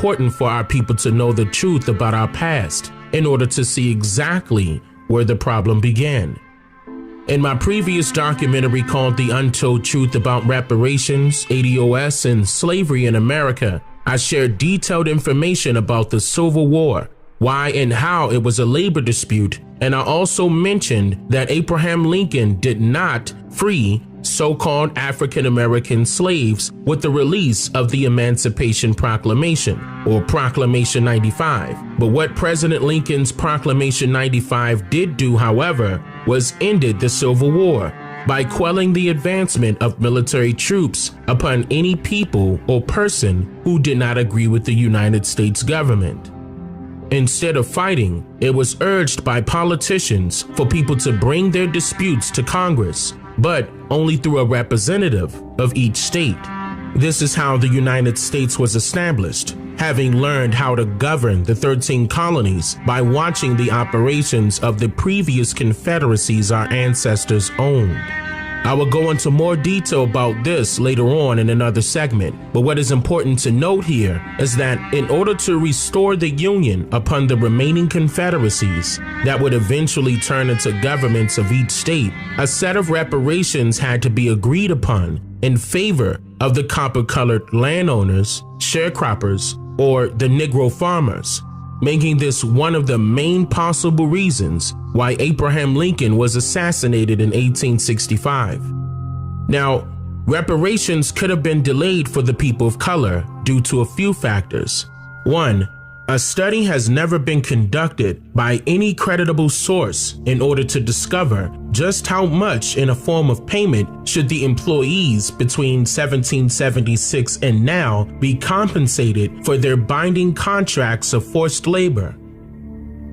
important for our people to know the truth about our past in order to see exactly where the problem began. In my previous documentary called The Untold Truth About Reparations, ADOS, and Slavery in America, I shared detailed information about the Civil War, why and how it was a labor dispute, and I also mentioned that Abraham Lincoln did not free so-called African-American slaves with the release of the Emancipation Proclamation, or Proclamation 95. But what President Lincoln's Proclamation 95 did do, however, was ended the Civil War by quelling the advancement of military troops upon any people or person who did not agree with the United States government. Instead of fighting, it was urged by politicians for people to bring their disputes to Congress, but only through a representative of each state. This is how the United States was established, having learned how to govern the 13 colonies by watching the operations of the previous confederacies our ancestors owned. I will go into more detail about this later on in another segment, but what is important to note here is that in order to restore the Union upon the remaining confederacies that would eventually turn into governments of each state, a set of reparations had to be agreed upon in favor of the copper-colored landowners, sharecroppers, or the Negro farmers, making this one of the main possible reasons why Abraham Lincoln was assassinated in 1865. Now, reparations could have been delayed for the people of color due to a few factors. One, a study has never been conducted by any creditable source in order to discover just how much in a form of payment should the employees between 1776 and now be compensated for their binding contracts of forced labor.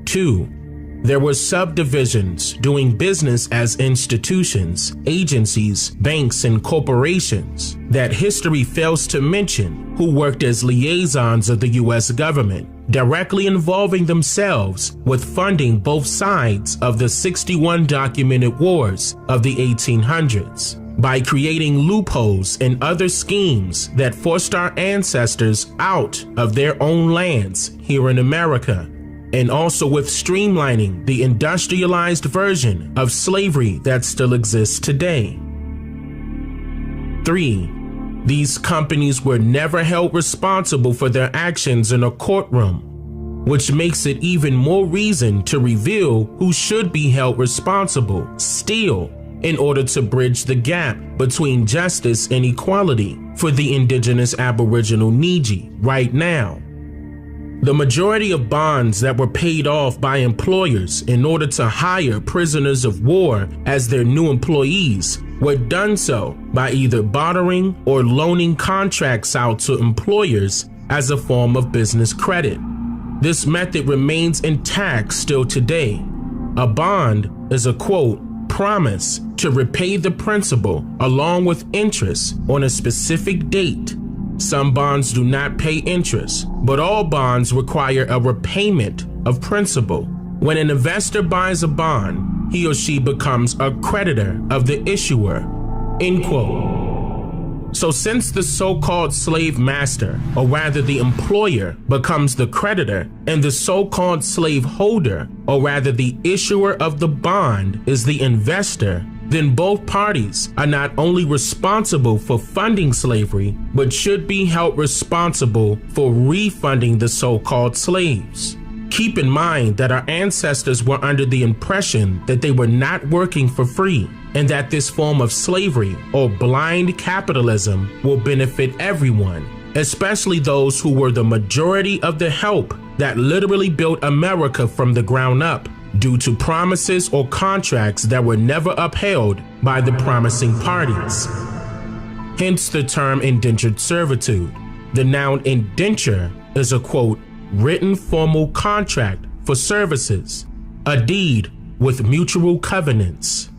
2. There were subdivisions doing business as institutions, agencies, banks, and corporations that history fails to mention who worked as liaisons of the U.S. government, directly involving themselves with funding both sides of the 61 documented wars of the 1800s by creating loopholes and other schemes that forced our ancestors out of their own lands here in America, and also with streamlining the industrialized version of slavery that still exists today. 3. These companies were never held responsible for their actions in a courtroom, which makes it even more reason to reveal who should be held responsible still in order to bridge the gap between justice and equality for the indigenous Aboriginal Niji right now. The majority of bonds that were paid off by employers in order to hire prisoners of war as their new employees were done so by either bartering or loaning contracts out to employers as a form of business credit. This method remains intact still today. A bond is a, quote, promise to repay the principal along with interest on a specific date. Some bonds do not pay interest, but all bonds require a repayment of principal. When an investor buys a bond, he or she becomes a creditor of the issuer, end quote. So since the so-called slave master, or rather the employer, becomes the creditor, and the so-called slave holder, or rather the issuer of the bond, is the investor, then both parties are not only responsible for funding slavery, but should be held responsible for refunding the so-called slaves. Keep in mind that our ancestors were under the impression that they were not working for free, and that this form of slavery or blind capitalism will benefit everyone, especially those who were the majority of the help that literally built America from the ground up, due to promises or contracts that were never upheld by the promising parties. Hence the term indentured servitude. The noun indenture is a, quote, written formal contract for services, a deed with mutual covenants.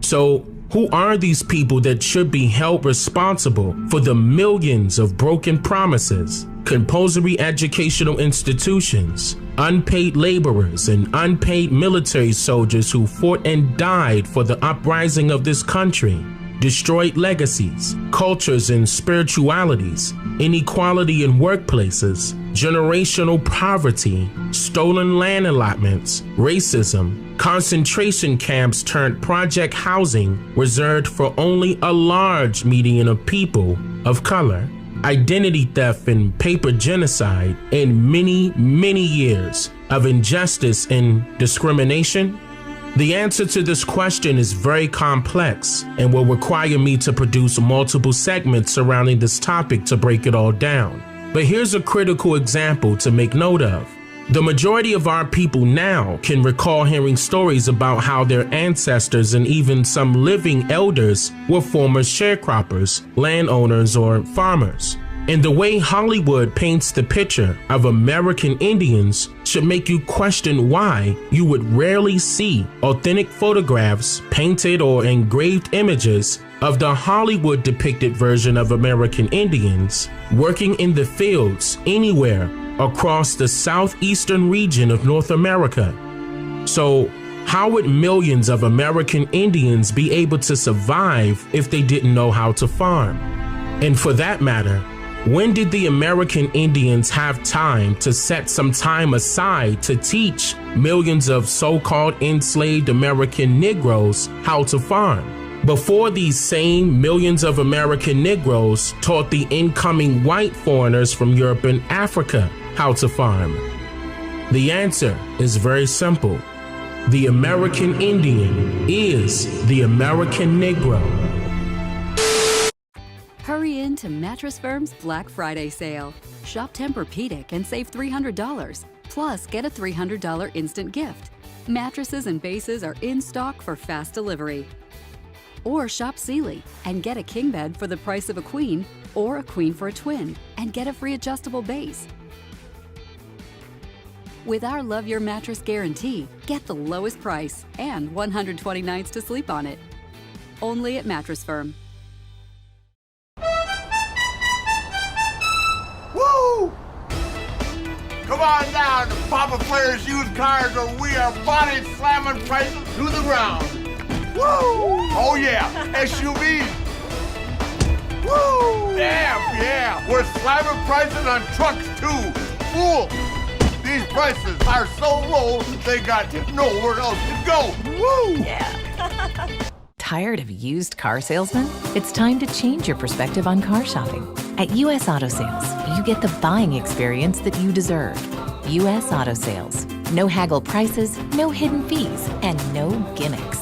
So who are these people that should be held responsible for the millions of broken promises, compulsory educational institutions, unpaid laborers, and unpaid military soldiers who fought and died for the uprising of this country, destroyed legacies, cultures, and spiritualities, inequality in workplaces, generational poverty, stolen land allotments, racism, concentration camps turned project housing reserved for only a large median of people of color, identity theft and paper genocide, and many, many years of injustice and discrimination? The answer to this question is very complex and will require me to produce multiple segments surrounding this topic to break it all down. But here's a critical example to make note of. The majority of our people now can recall hearing stories about how their ancestors and even some living elders were former sharecroppers, landowners, or farmers. And the way Hollywood paints the picture of American Indians should make you question why you would rarely see authentic photographs, painted or engraved images of the Hollywood depicted version of American Indians working in the fields anywhere across the southeastern region of North America. So, how would millions of American Indians be able to survive if they didn't know how to farm? And for that matter, when did the American Indians have time to set some time aside to teach millions of so-called enslaved American Negroes how to farm? Before these same millions of American Negroes taught the incoming white foreigners from Europe and Africa how to farm? The answer is very simple. The American Indian is the American Negro. Hurry in to Mattress Firm's Black Friday sale. Shop Tempur-Pedic and save $300. Plus, get a $300 instant gift. Mattresses and bases are in stock for fast delivery. Or shop Sealy and get a king bed for the price of a queen, or a queen for a twin and get a free adjustable base. With our Love Your Mattress guarantee, get the lowest price and 120 nights to sleep on it. Only at Mattress Firm. Woo! Come on down to Papa Flair's Used Cars, where we are body slamming prices to the ground. Woo! Oh yeah, SUVs. Woo! Yeah. We're slamming prices on trucks too. Fool! These prices are so low, they got nowhere else to go. Woo! Yeah. Tired of used car salesmen? It's time to change your perspective on car shopping. At U.S. Auto Sales, you get the buying experience that you deserve. U.S. Auto Sales. No haggle prices, no hidden fees, and no gimmicks.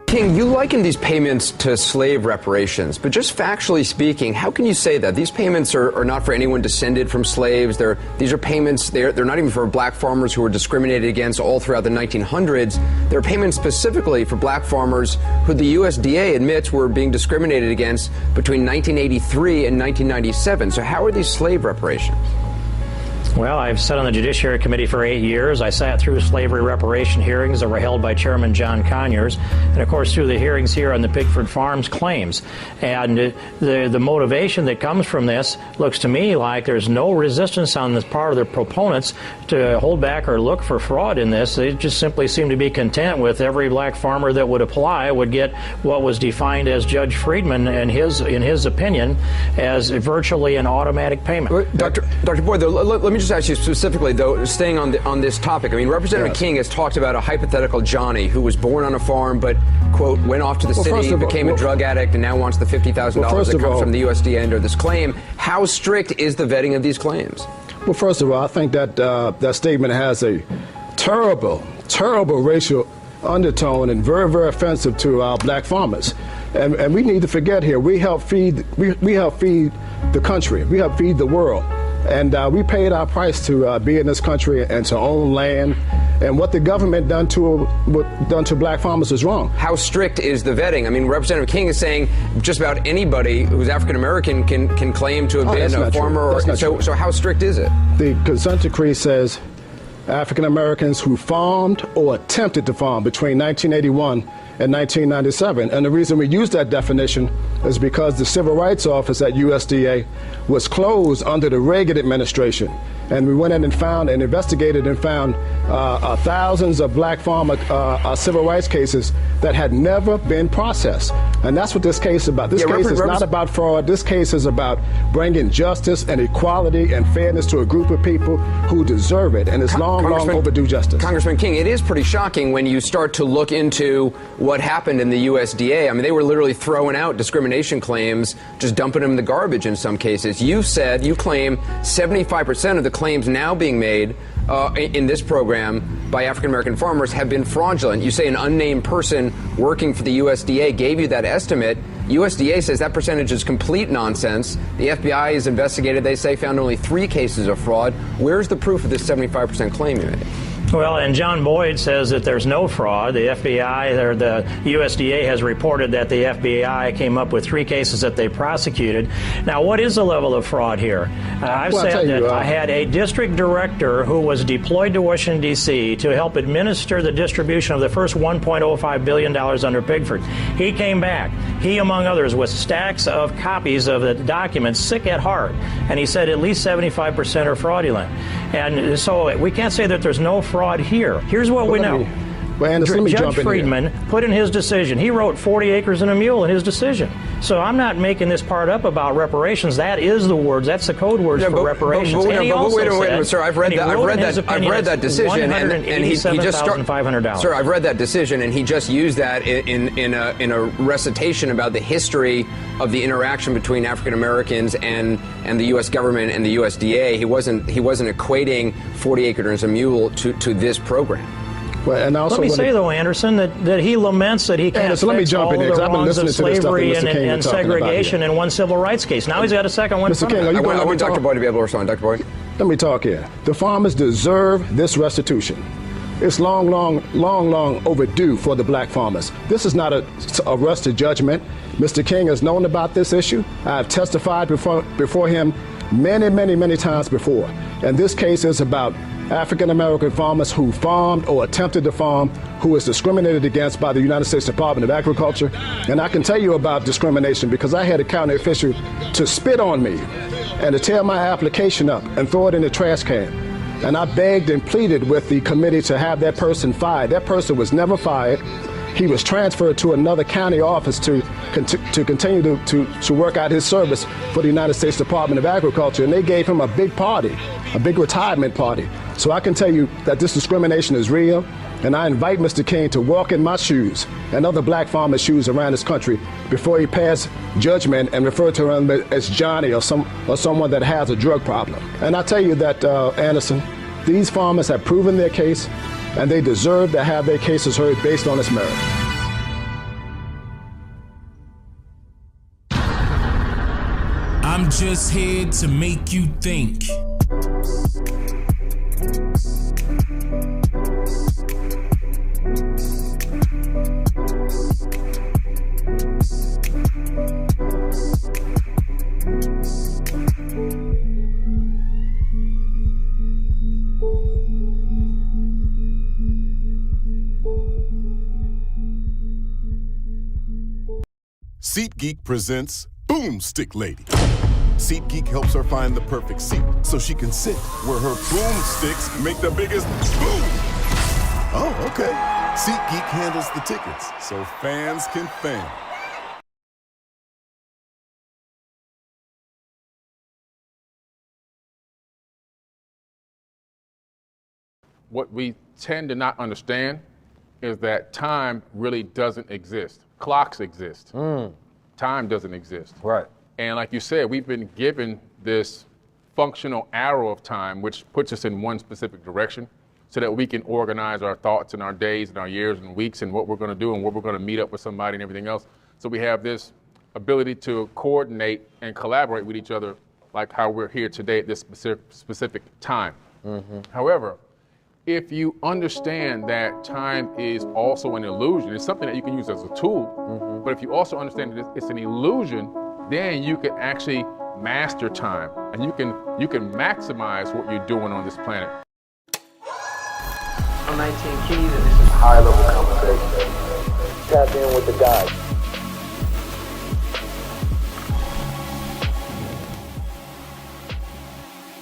King, you liken these payments to slave reparations, but just factually speaking, how can you say that? These payments are not for anyone descended from slaves. These are payments, they're not even for black farmers who were discriminated against all throughout the 1900s. They're payments specifically for black farmers who the USDA admits were being discriminated against between 1983 and 1997. So how are these slave reparations? Well, I've sat on the Judiciary Committee for 8 years. I sat through slavery reparation hearings that were held by Chairman John Conyers, and of course through the hearings here on the Pigford Farms claims. And the motivation that comes from this looks to me like there's no resistance on the part of the proponents to hold back or look for fraud in this. They just simply seem to be content with every black farmer that would apply would get what was defined as Judge Friedman and in his opinion as virtually an automatic payment. Dr. Boyd, let me just ask you specifically, though, staying on this topic. I mean, Representative King has talked about a hypothetical Johnny who was born on a farm but, quote, went off to the city, became a drug addict, and now wants the $50,000 that comes from the USDA under this claim. How strict is the vetting of these claims? Well, first of all, I think that that statement has a terrible racial undertone and very, very offensive to our black farmers. And we need to forget here, we help feed the country. We help feed the world. And we paid our price to be in this country and to own land And what the government done to black farmers is wrong. How strict is the vetting? I mean, Representative King is saying just about anybody who's African American can claim to have been a farmer. So how strict is it? The consent decree says African Americans who farmed or attempted to farm between 1981 and 1997. And the reason we use that definition is because the Civil Rights Office at USDA was closed under the Reagan administration. And we went in and found and investigated and found thousands of black farmer civil rights cases that had never been processed. And that's what this case is about. This case is not about fraud. This case is about bringing justice and equality and fairness to a group of people who deserve it. And it's long overdue justice. Congressman King, it is pretty shocking when you start to look into what happened in the USDA. I mean, they were literally throwing out discrimination claims, just dumping them in the garbage in some cases. You claim 75% of the claims now being made in this program by African-American farmers have been fraudulent. You say an unnamed person working for the USDA gave you that estimate. USDA says that percentage is complete nonsense. The FBI has investigated, they say, found only 3 cases of fraud. Where's the proof of this 75% claim you made? Well, and John Boyd says that there's no fraud. The FBI or the USDA has reported that the FBI came up with 3 cases that they prosecuted. Now, what is the level of fraud here? I've said that I had a district director who was deployed to Washington, D.C. to help administer the distribution of the first $1.05 billion under Pigford. He came back, he among others, with stacks of copies of the documents, sick at heart, and he said at least 75% are fraudulent. And so we can't say that there's no fraud here. Here's what we know. Judge Friedman put in his decision, he wrote 40 acres and a mule in his decision. So I'm not making this part up about reparations. That is the words. That's the code words for reparations. Wait a minute, sir. I've read that decision, and he just Sir, I've read that decision, and he just used that in a recitation about the history of the interaction between African Americans and the U.S. government and the USDA. He wasn't equating 40 acres and a mule to this program. Well, and also let me say, though, Anderson, that he laments that he can't fix all the wrongs of slavery and segregation in one civil rights case. Now he's got a second one. Mr. King, I want Dr. Boyd to be able to respond. Dr. Boyd? Let me talk here. The farmers deserve this restitution. It's long overdue for the black farmers. This is not a rush to judgment. Mr. King has known about this issue. I've testified before him many times before. And this case is about African-American farmers who farmed or attempted to farm, who was discriminated against by the United States Department of Agriculture. And I can tell you about discrimination because I had a county official to spit on me and to tear my application up and throw it in the trash can. And I begged and pleaded with the committee to have that person fired. That person was never fired. He was transferred to another county office to continue to work out his service for the United States Department of Agriculture, and they gave him a big party, a big retirement party. So I can tell you that this discrimination is real, and I invite Mr. King to walk in my shoes and other black farmers' shoes around this country before he pass judgment and refer to him as Johnny or someone that has a drug problem. And I tell you that, Anderson, these farmers have proven their case, and they deserve to have their cases heard based on its merit. I'm just here to make you think. SeatGeek presents Boomstick Lady. SeatGeek helps her find the perfect seat so she can sit where her boomsticks make the biggest boom. Oh, okay. SeatGeek handles the tickets so fans can fan. What we tend to not understand is that time really doesn't exist. Clocks exist. Time doesn't exist. Right. And like you said, we've been given this functional arrow of time, which puts us in one specific direction so that we can organize our thoughts and our days and our years and weeks and what we're going to do and where we're going to meet up with somebody and everything else. So we have this ability to coordinate and collaborate with each other like how we're here today at this specific time. However, if you understand that time is also an illusion, it's something that you can use as a tool, but if you also understand that it's an illusion, then you can actually master time, and you can maximize what you're doing on this planet. I'm 19 Keys, and this is High Level Conversation. Tap in with the guys.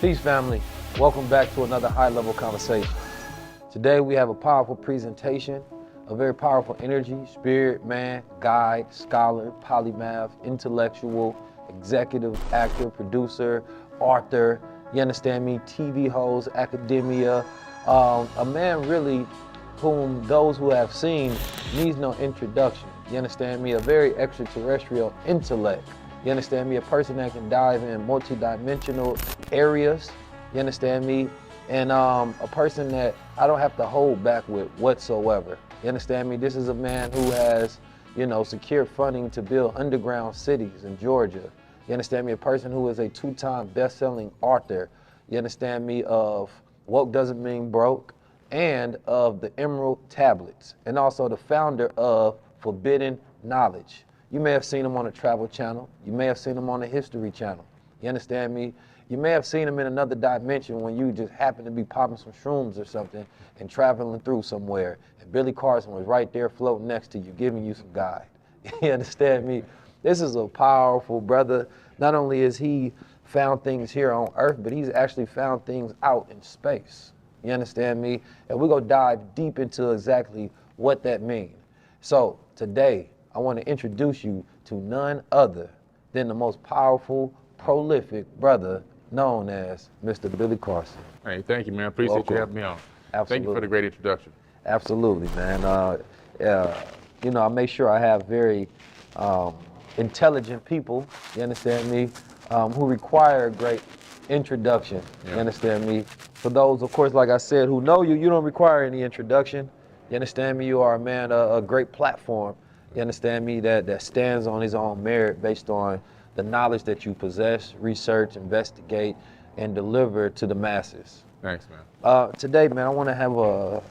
Peace, family. Welcome back to another High Level Conversation. Today we have a powerful presentation, a very powerful energy, spirit, man, guide, scholar, polymath, intellectual, executive, actor, producer, author, you understand me, TV host, academia, a man really whom those who have seen needs no introduction. You understand me? A very extraterrestrial intellect. You understand me? A person that can dive in multi-dimensional areas. You understand me? And a person that I don't have to hold back with whatsoever. You understand me? This is a man who has, secured funding to build underground cities in Georgia. You understand me? A person who is a 2-time best-selling author. You understand me? Of Woke Doesn't Mean Broke, and of the Emerald Tablets, and also the founder of Forbidden Knowledge. You may have seen him on the Travel Channel. You may have seen him on the History Channel. You understand me? You may have seen him in another dimension when you just happen to be popping some shrooms or something and traveling through somewhere, and Billy Carson was right there floating next to you, giving you some guide. You understand me? This is a powerful brother. Not only is he found things here on Earth, but he's actually found things out in space. You understand me? And we're gonna dive deep into exactly what that means. So today, I want to introduce you to none other than the most powerful, prolific brother known as Mr. Billy Carson. Hey, thank you, man. Appreciate Welcome. you having me on. Absolutely. Thank you for the great introduction. Absolutely, man. I make sure I have very intelligent people, you understand me, who require a great introduction, you understand me? For those, of course, like I said, who know you, you don't require any introduction. You understand me? You are a man, a great platform, you understand me, that stands on his own merit based on the knowledge that you possess, research, investigate, and deliver to the masses. Thanks, man. Today, man, I want to have a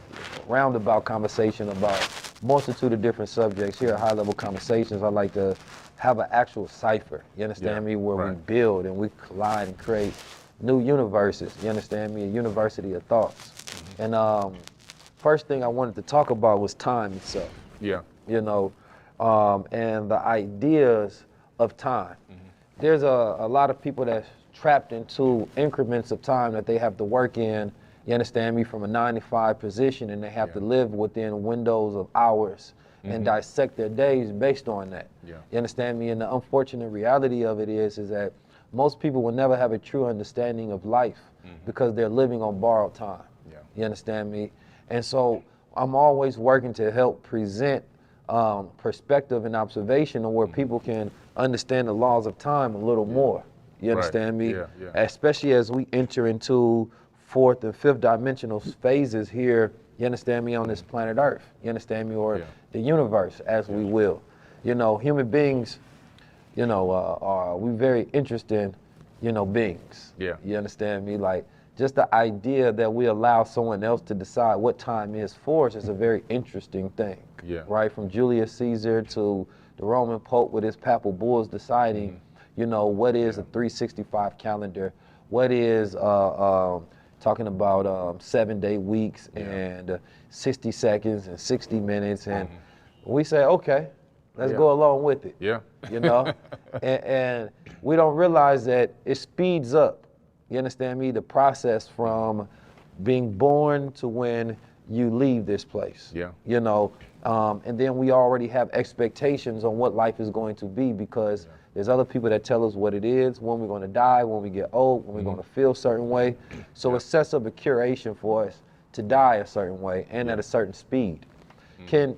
roundabout conversation about a multitude of different subjects. Here at High Level Conversations, I like to have an actual cipher, you understand me, where we build and we collide and create new universes, you understand me, a university of thoughts. And first thing I wanted to talk about was time itself. Yeah. And the ideas of time. There's a lot of people that's trapped into increments of time that they have to work in, you understand me, from a 9-to-5 position, and they have to live within windows of hours and dissect their days based on that. You understand me? And the unfortunate reality of it is that most people will never have a true understanding of life because they're living on borrowed time. You understand me? And so I'm always working to help present perspective and observation on where people can understand the laws of time a little more. You understand me? Especially as we enter into 4th and 5th dimensional phases here, you understand me, on this planet Earth. You understand me? Or the universe, as we will. Human beings, we very interesting, beings. You understand me? Like, just the idea that we allow someone else to decide what time is for us is a very interesting thing. Right? From Julius Caesar to the Roman Pope with his papal bulls deciding, what is a 365 calendar, what is talking about 7-day weeks and 60 seconds and 60 minutes. And we say, okay, let's go along with it. And we don't realize that it speeds up, you understand me, the process from being born to when you leave this place. And then we already have expectations on what life is going to be because there's other people that tell us what it is, when we're going to die, when we get old, when we're going to feel a certain way. So it sets up a curation for us to die a certain way and at a certain speed. I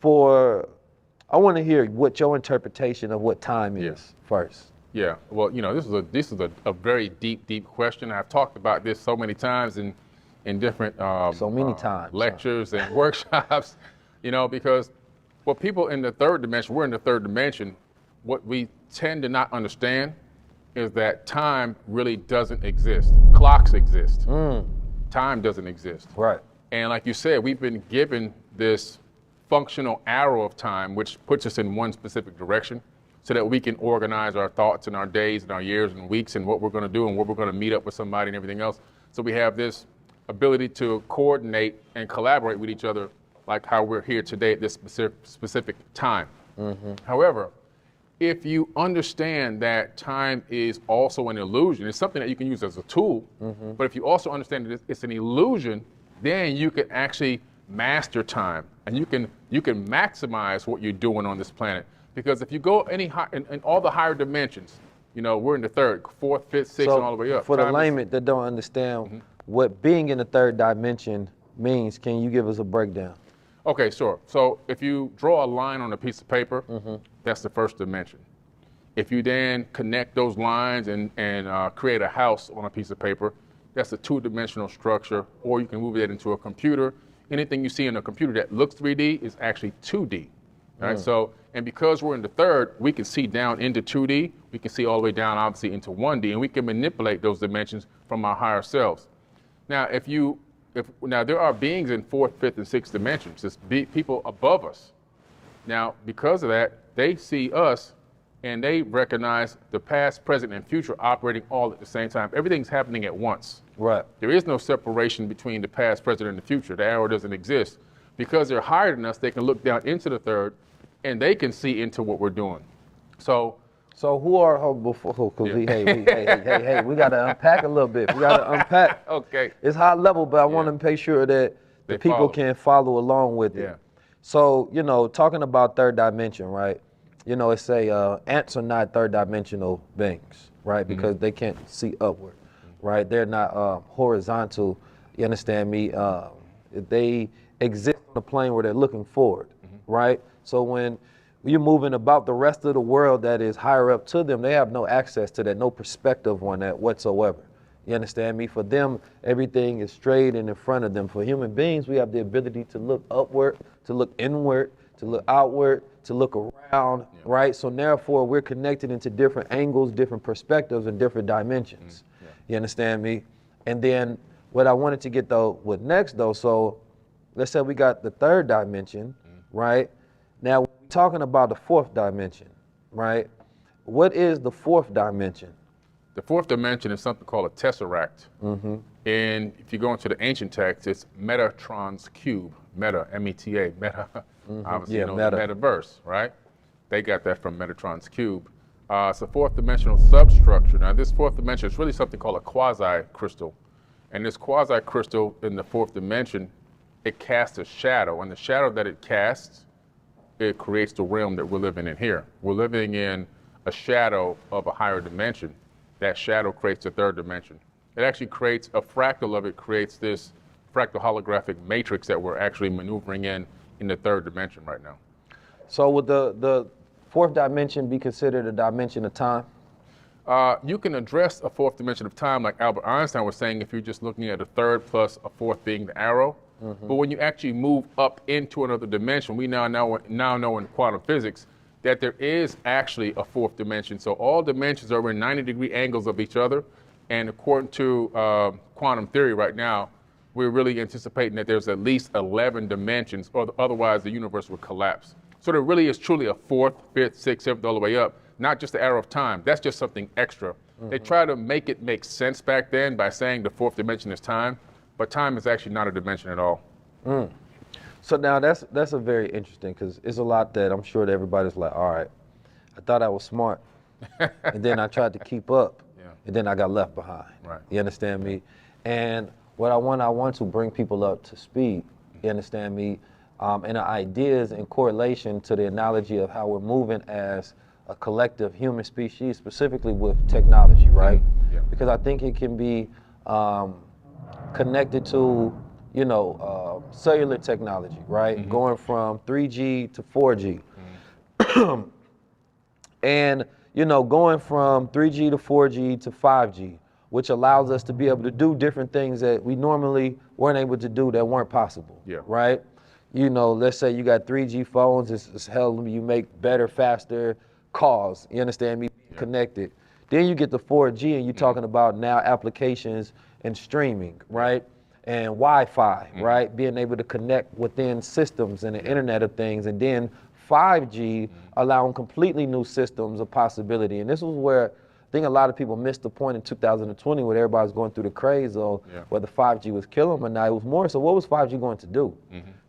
want to hear what your interpretation of what time is first. Yeah, well, this is a very deep question. I've talked about this so many times in different lectures and workshops, because what people in the third dimension, we're in the third dimension, what we tend to not understand is that time really doesn't exist. Clocks exist. time doesn't exist. Right. And like you said, we've been given this functional arrow of time, which puts us in one specific direction so that we can organize our thoughts and our days and our years and weeks and what we're going to do and where we're going to meet up with somebody and everything else. So we have this ability to coordinate and collaborate with each other, like how we're here today at this specific time. However, if you understand that time is also an illusion, it's something that you can use as a tool, but if you also understand that it's an illusion, then you can actually master time and you can maximize what you're doing on this planet. Because if you go any high, in all the higher dimensions, you know, we're in the third, fourth, fifth, sixth, and all the way up. For the layman that don't understand what being in the third dimension means, can you give us a breakdown? Okay, sure. So if you draw a line on a piece of paper, that's the first dimension. If you then connect those lines and create a house on a piece of paper, that's a two-dimensional structure, or you can move it into a computer. Anything you see in a computer that looks 3D is actually 2D. Right? So, and because we're in the third, we can see down into 2D, we can see all the way down, obviously, into 1D, and we can manipulate those dimensions from our higher selves. Now, now there are beings in fourth, fifth, and sixth dimensions. There's people above us. Now, because of that, they see us and they recognize the past, present, and future operating all at the same time. Everything's happening at once. Right. There is no separation between the past, present, and the future. The arrow doesn't exist. Because they're higher than us, they can look down into the third and they can see into what we're doing. So who are before? Hey, we got to unpack a little bit. We got to unpack. Okay. It's high level, but I want to make sure that the people can follow along with it. So, you know, talking about third dimension, right? You know, it's say ants are not third dimensional beings, right? Because they can't see upward, right? They're not horizontal. You understand me? They exist on a plane where they're looking forward, right? So when you're moving about the rest of the world that is higher up to them, they have no access to that, no perspective on that whatsoever. You understand me? For them, everything is straight and in front of them. For human beings, we have the ability to look upward, to look inward, to look outward, to look around, right? So therefore, we're connected into different angles, different perspectives, and different dimensions. You understand me? And then what I wanted to get though with next though, so let's say we got the third dimension, right? Now we're talking about the fourth dimension, right? What is the fourth dimension? The fourth dimension is something called a tesseract. And if you go into the ancient text, it's Metatron's cube. Meta, M-E-T-A, meta. Obviously, you know, the metaverse, right? They got that from Metatron's cube. It's a fourth dimensional substructure. Now, this fourth dimension is really something called a quasi-crystal. And this quasi-crystal in the fourth dimension, it casts a shadow. And the shadow that it casts, it creates the realm that we're living in here. We're living in a shadow of a higher dimension. That shadow creates a third dimension. It actually creates a fractal of it, creates this fractal holographic matrix that we're actually maneuvering in the third dimension right now. So would the fourth dimension be considered a dimension of time? You can address a fourth dimension of time like Albert Einstein was saying if you're just looking at a third plus a fourth being the arrow. But when you actually move up into another dimension, we now know in quantum physics that there is actually a fourth dimension. So all dimensions are in 90-degree angles of each other. And according to quantum theory right now, we're really anticipating that there's at least 11 dimensions, or otherwise the universe would collapse. So there really is truly a fourth, fifth, sixth, seventh, all the way up, not just the arrow of time. That's just something extra. They try to make it make sense back then by saying the fourth dimension is time, but time is actually not a dimension at all. So now that's a very interesting, because it's a lot that I'm sure that everybody's like, all right, I thought I was smart, and then I tried to keep up, and then I got left behind. Right. You understand me? And what I want to bring people up to speed, you understand me, and the ideas in correlation to the analogy of how we're moving as a collective human species, specifically with technology, right? Because I think it can be connected to, you know, cellular technology, right? Going from 3G to 4G. And, you know, going from 3G to 4G to 5G, which allows us to be able to do different things that we normally weren't able to do that weren't possible, right? You know, let's say you got 3G phones, it's hell, you make better, faster calls, you understand me, connected. Then you get to 4G and you're talking about now applications and streaming, right? and Wi-Fi, right? Being able to connect within systems and the Internet of Things, and then 5G allowing completely new systems of possibility. And this was where I think a lot of people missed the point in 2020 where everybody was going through the craze of whether 5G was killing them or not. It was more so what was 5G going to do,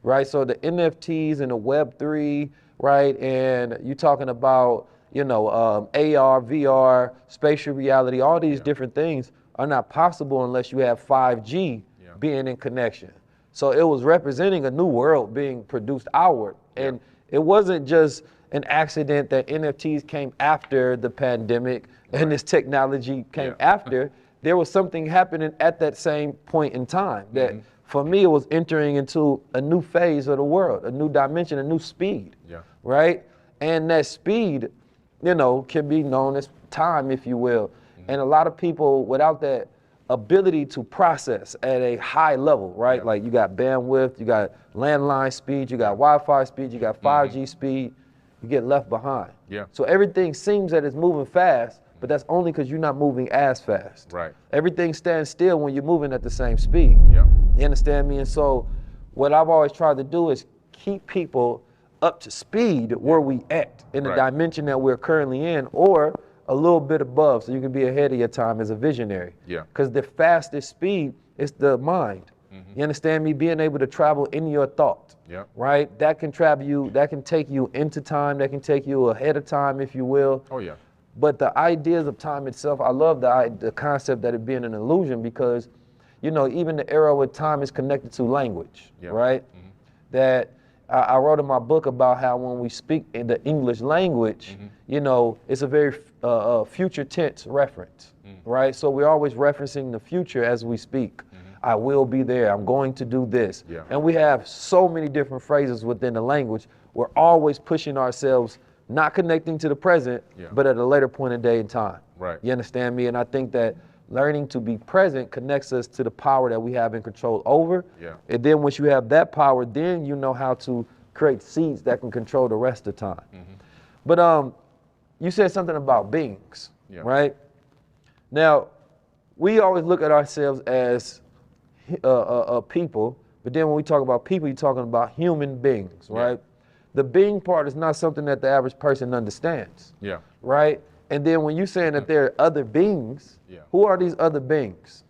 right? So the NFTs and the Web3, right? And you're talking about, you know, AR, VR, spatial reality, all these different things are not possible unless you have 5G being in connection. So it was representing a new world being produced outward. And it wasn't just an accident that NFTs came after the pandemic and this technology came after. There was something happening at that same point in time that for me, it was entering into a new phase of the world, a new dimension, a new speed, right? And that speed, you know, can be known as time, if you will. And a lot of people without that ability to process at a high level, right? Like you got bandwidth, you got landline speed, you got Wi-Fi speed, you got 5G speed, you get left behind. So everything seems that it's moving fast, but that's only because you're not moving as fast. Everything stands still when you're moving at the same speed. You understand me? And so what I've always tried to do is keep people up to speed where we at in the dimension that we're currently in, or a little bit above, so you can be ahead of your time as a visionary. Because the fastest speed is the mind. You understand me? Being able to travel in your thought, right? That can take you into time, that can take you ahead of time, if you will. But the ideas of time itself, I love the concept that it being an illusion, because, you know, even the era where time is connected to language, right? That I wrote in my book about how when we speak in the English language, you know, it's a very future tense reference, right? So we're always referencing the future as we speak. I will be there, I'm going to do this. And we have so many different phrases within the language. We're always pushing ourselves, not connecting to the present, but at a later point in day and time. You understand me? And I think that learning to be present connects us to the power that we have in control over. And then once you have that power, then you know how to create seeds that can control the rest of the time. But you said something about beings, right? Now, we always look at ourselves as people, but then when we talk about people, you're talking about human beings, right? The being part is not something that the average person understands, right? And then when you're saying that there are other beings, who are these other beings?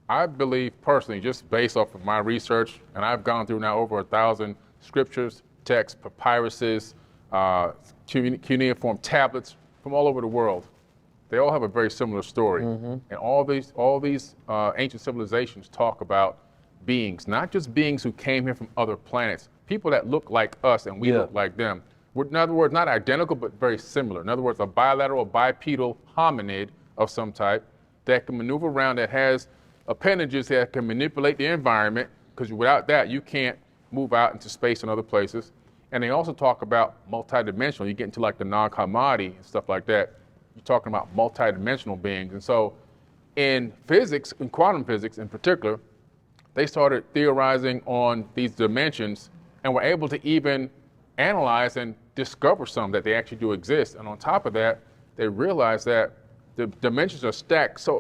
I believe personally, just based off of my research, and I've gone through now over 1,000 scriptures, texts, papyruses, cuneiform tablets from all over the world. They all have a very similar story. And all these ancient civilizations talk about beings, not just beings who came here from other planets, people that look like us and we look like them. In other words, not identical, but very similar. In other words, a bilateral, bipedal hominid of some type that can maneuver around, that has appendages that can manipulate the environment, because without that, you can't move out into space and other places. And they also talk about multidimensional. You get into like the non-commodity and stuff like that. You're talking about multidimensional beings. And so in physics, in quantum physics in particular, they started theorizing on these dimensions and were able to even analyze and discover some that they actually do exist. And on top of that, they realized that the dimensions are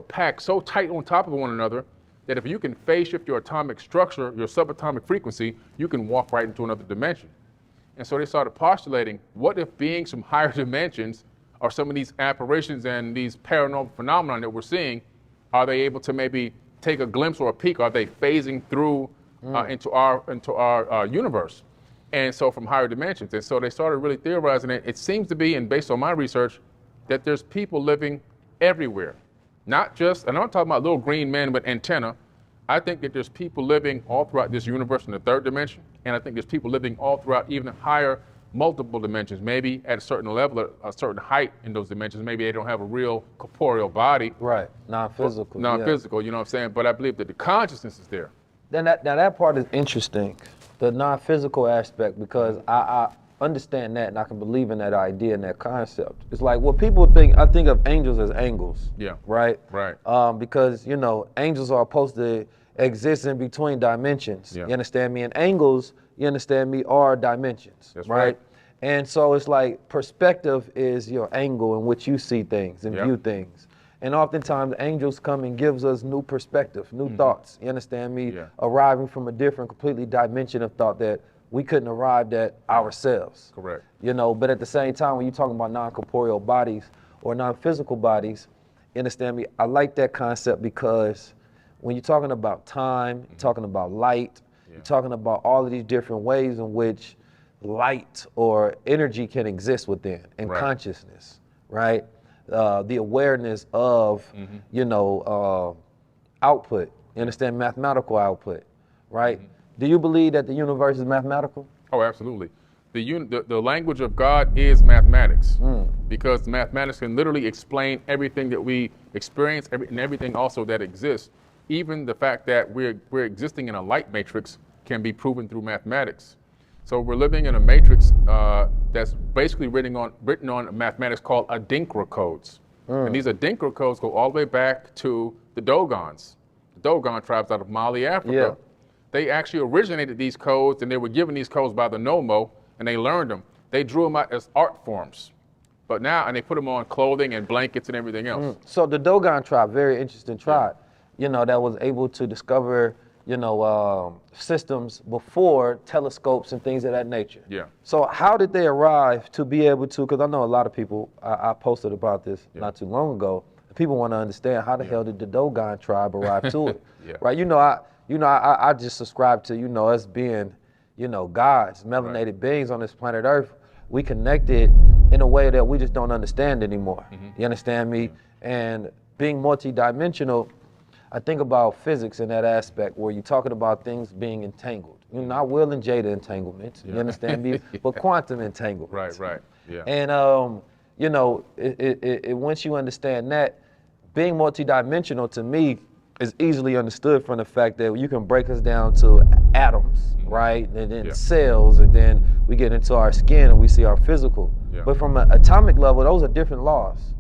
packed so tight on top of one another that if you can phase shift your atomic structure, your subatomic frequency, you can walk right into another dimension. And so they started postulating, what if beings from higher dimensions are some of these apparitions and these paranormal phenomena that we're seeing, are they able to maybe take a glimpse or a peek? Are they phasing through into our universe? And so from higher dimensions. And so they started really theorizing it. It seems to be, and based on my research, that there's people living everywhere. Not just, and I'm not talking about little green men with antenna. I think that there's people living all throughout this universe in the third dimension. And I think there's people living all throughout even higher multiple dimensions, maybe at a certain level, a certain height in those dimensions. Maybe they don't have a real corporeal body. Right, non-physical. Non-physical, you know what I'm saying? But I believe that the consciousness is there. Then that part is interesting, the non-physical aspect, because I understand that and I can believe in that idea and that concept. It's like what people think, I think of angels as angles. Right? Because, you know, angels are supposed to exist in between dimensions. You understand me? And angles, you understand me, are dimensions. That's right? And so it's like perspective is your angle in which you see things and view things. And oftentimes angels come and gives us new perspective, new thoughts. You understand me? Yeah. Arriving from a different, completely dimension of thought that we couldn't arrive at ourselves. Correct. You know, but at the same time, when you're talking about non-corporeal bodies or non-physical bodies, you understand me? I like that concept because when you're talking about time, you're talking about light, you're talking about all of these different ways in which light or energy can exist within, and consciousness, right? The awareness of, you know, output, you understand, mathematical output, right? Do you believe that the universe is mathematical? Oh, absolutely. The language of God is mathematics, because mathematics can literally explain everything that we experience and everything also that exists. Even the fact that we're existing in a light matrix can be proven through mathematics. So we're living in a matrix that's basically written on mathematics called Adinkra codes. And these Adinkra codes go all the way back to the Dogons, the Dogon tribes out of Mali, Africa. They actually originated these codes, and they were given these codes by the Nomo, and they learned them. They drew them out as art forms. But now, and they put them on clothing and blankets and everything else. So the Dogon tribe, very interesting tribe, you know, that was able to discover, you know, systems before telescopes and things of that nature. Yeah. So how did they arrive to be able to, because I know a lot of people, I posted about this not too long ago, people want to understand how the hell did the Dogon tribe arrive to it, right? I just subscribe to, you know, us being, you know, gods, melanated beings on this planet Earth. We connected in a way that we just don't understand anymore. You understand me? And being multidimensional, I think about physics in that aspect where you're talking about things being entangled. You know, not Will and Jada entanglements, you understand me? But quantum entanglements. Right, yeah. And, you know, once you understand that, being multidimensional to me is easily understood from the fact that you can break us down to atoms, right? And then cells, and then we get into our skin and we see our physical. But from an atomic level, those are different laws,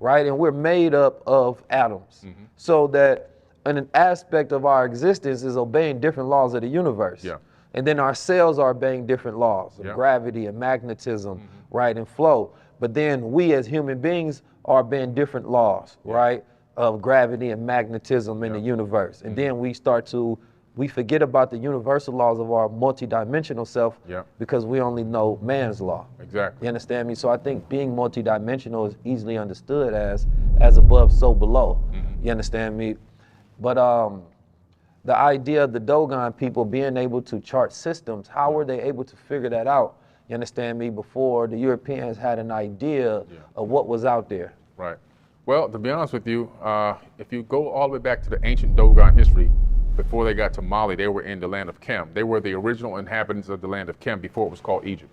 right? And we're made up of atoms. So that an aspect of our existence is obeying different laws of the universe. And then our cells are obeying different laws of gravity and magnetism, right, and flow. But then we as human beings are obeying different laws, right, of gravity and magnetism in the universe. And then we forget about the universal laws of our multidimensional self because we only know man's law. Exactly. You understand me? So I think being multidimensional is easily understood as above, so below. You understand me? But the idea of the Dogon people being able to chart systems, how were they able to figure that out? You understand me? Before the Europeans had an idea of what was out there. Right. Well, to be honest with you, if you go all the way back to the ancient Dogon history, before they got to Mali, they were in the land of Kem. They were the original inhabitants of the land of Kem before it was called Egypt.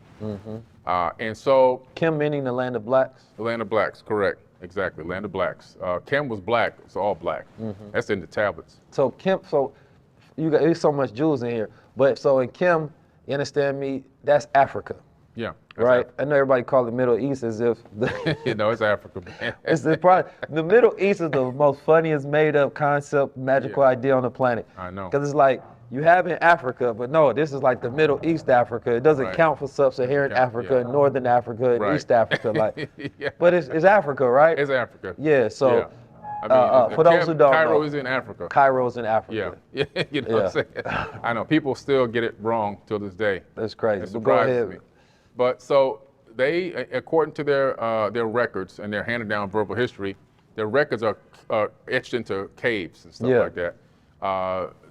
And so... Kem meaning the land of blacks? The land of blacks, correct. Exactly, land of blacks. Kem was black, it's all black. That's in the tablets. So Kem, there's so much Jews in here, but so in Kem, you understand me, that's Africa. Yeah. Right? I know everybody call the Middle East as if... You know, it's Africa, man. The Middle East is the most funniest made up concept, magical idea on the planet. I know. Because it's like, you have in Africa, but no, this is like the Middle East Africa. It doesn't count for sub-Saharan Africa, and Northern Africa, and East Africa. Like, but it's Africa, right? It's Africa. Yeah, so... I mean, for those who don't Cairo know, is in Africa. Cairo's in Africa. Yeah, you know what I'm saying? I know, people still get it wrong till this day. That's crazy. It surprises me. But so they, according to their records and their handed down verbal history, their records are etched into caves and stuff like that.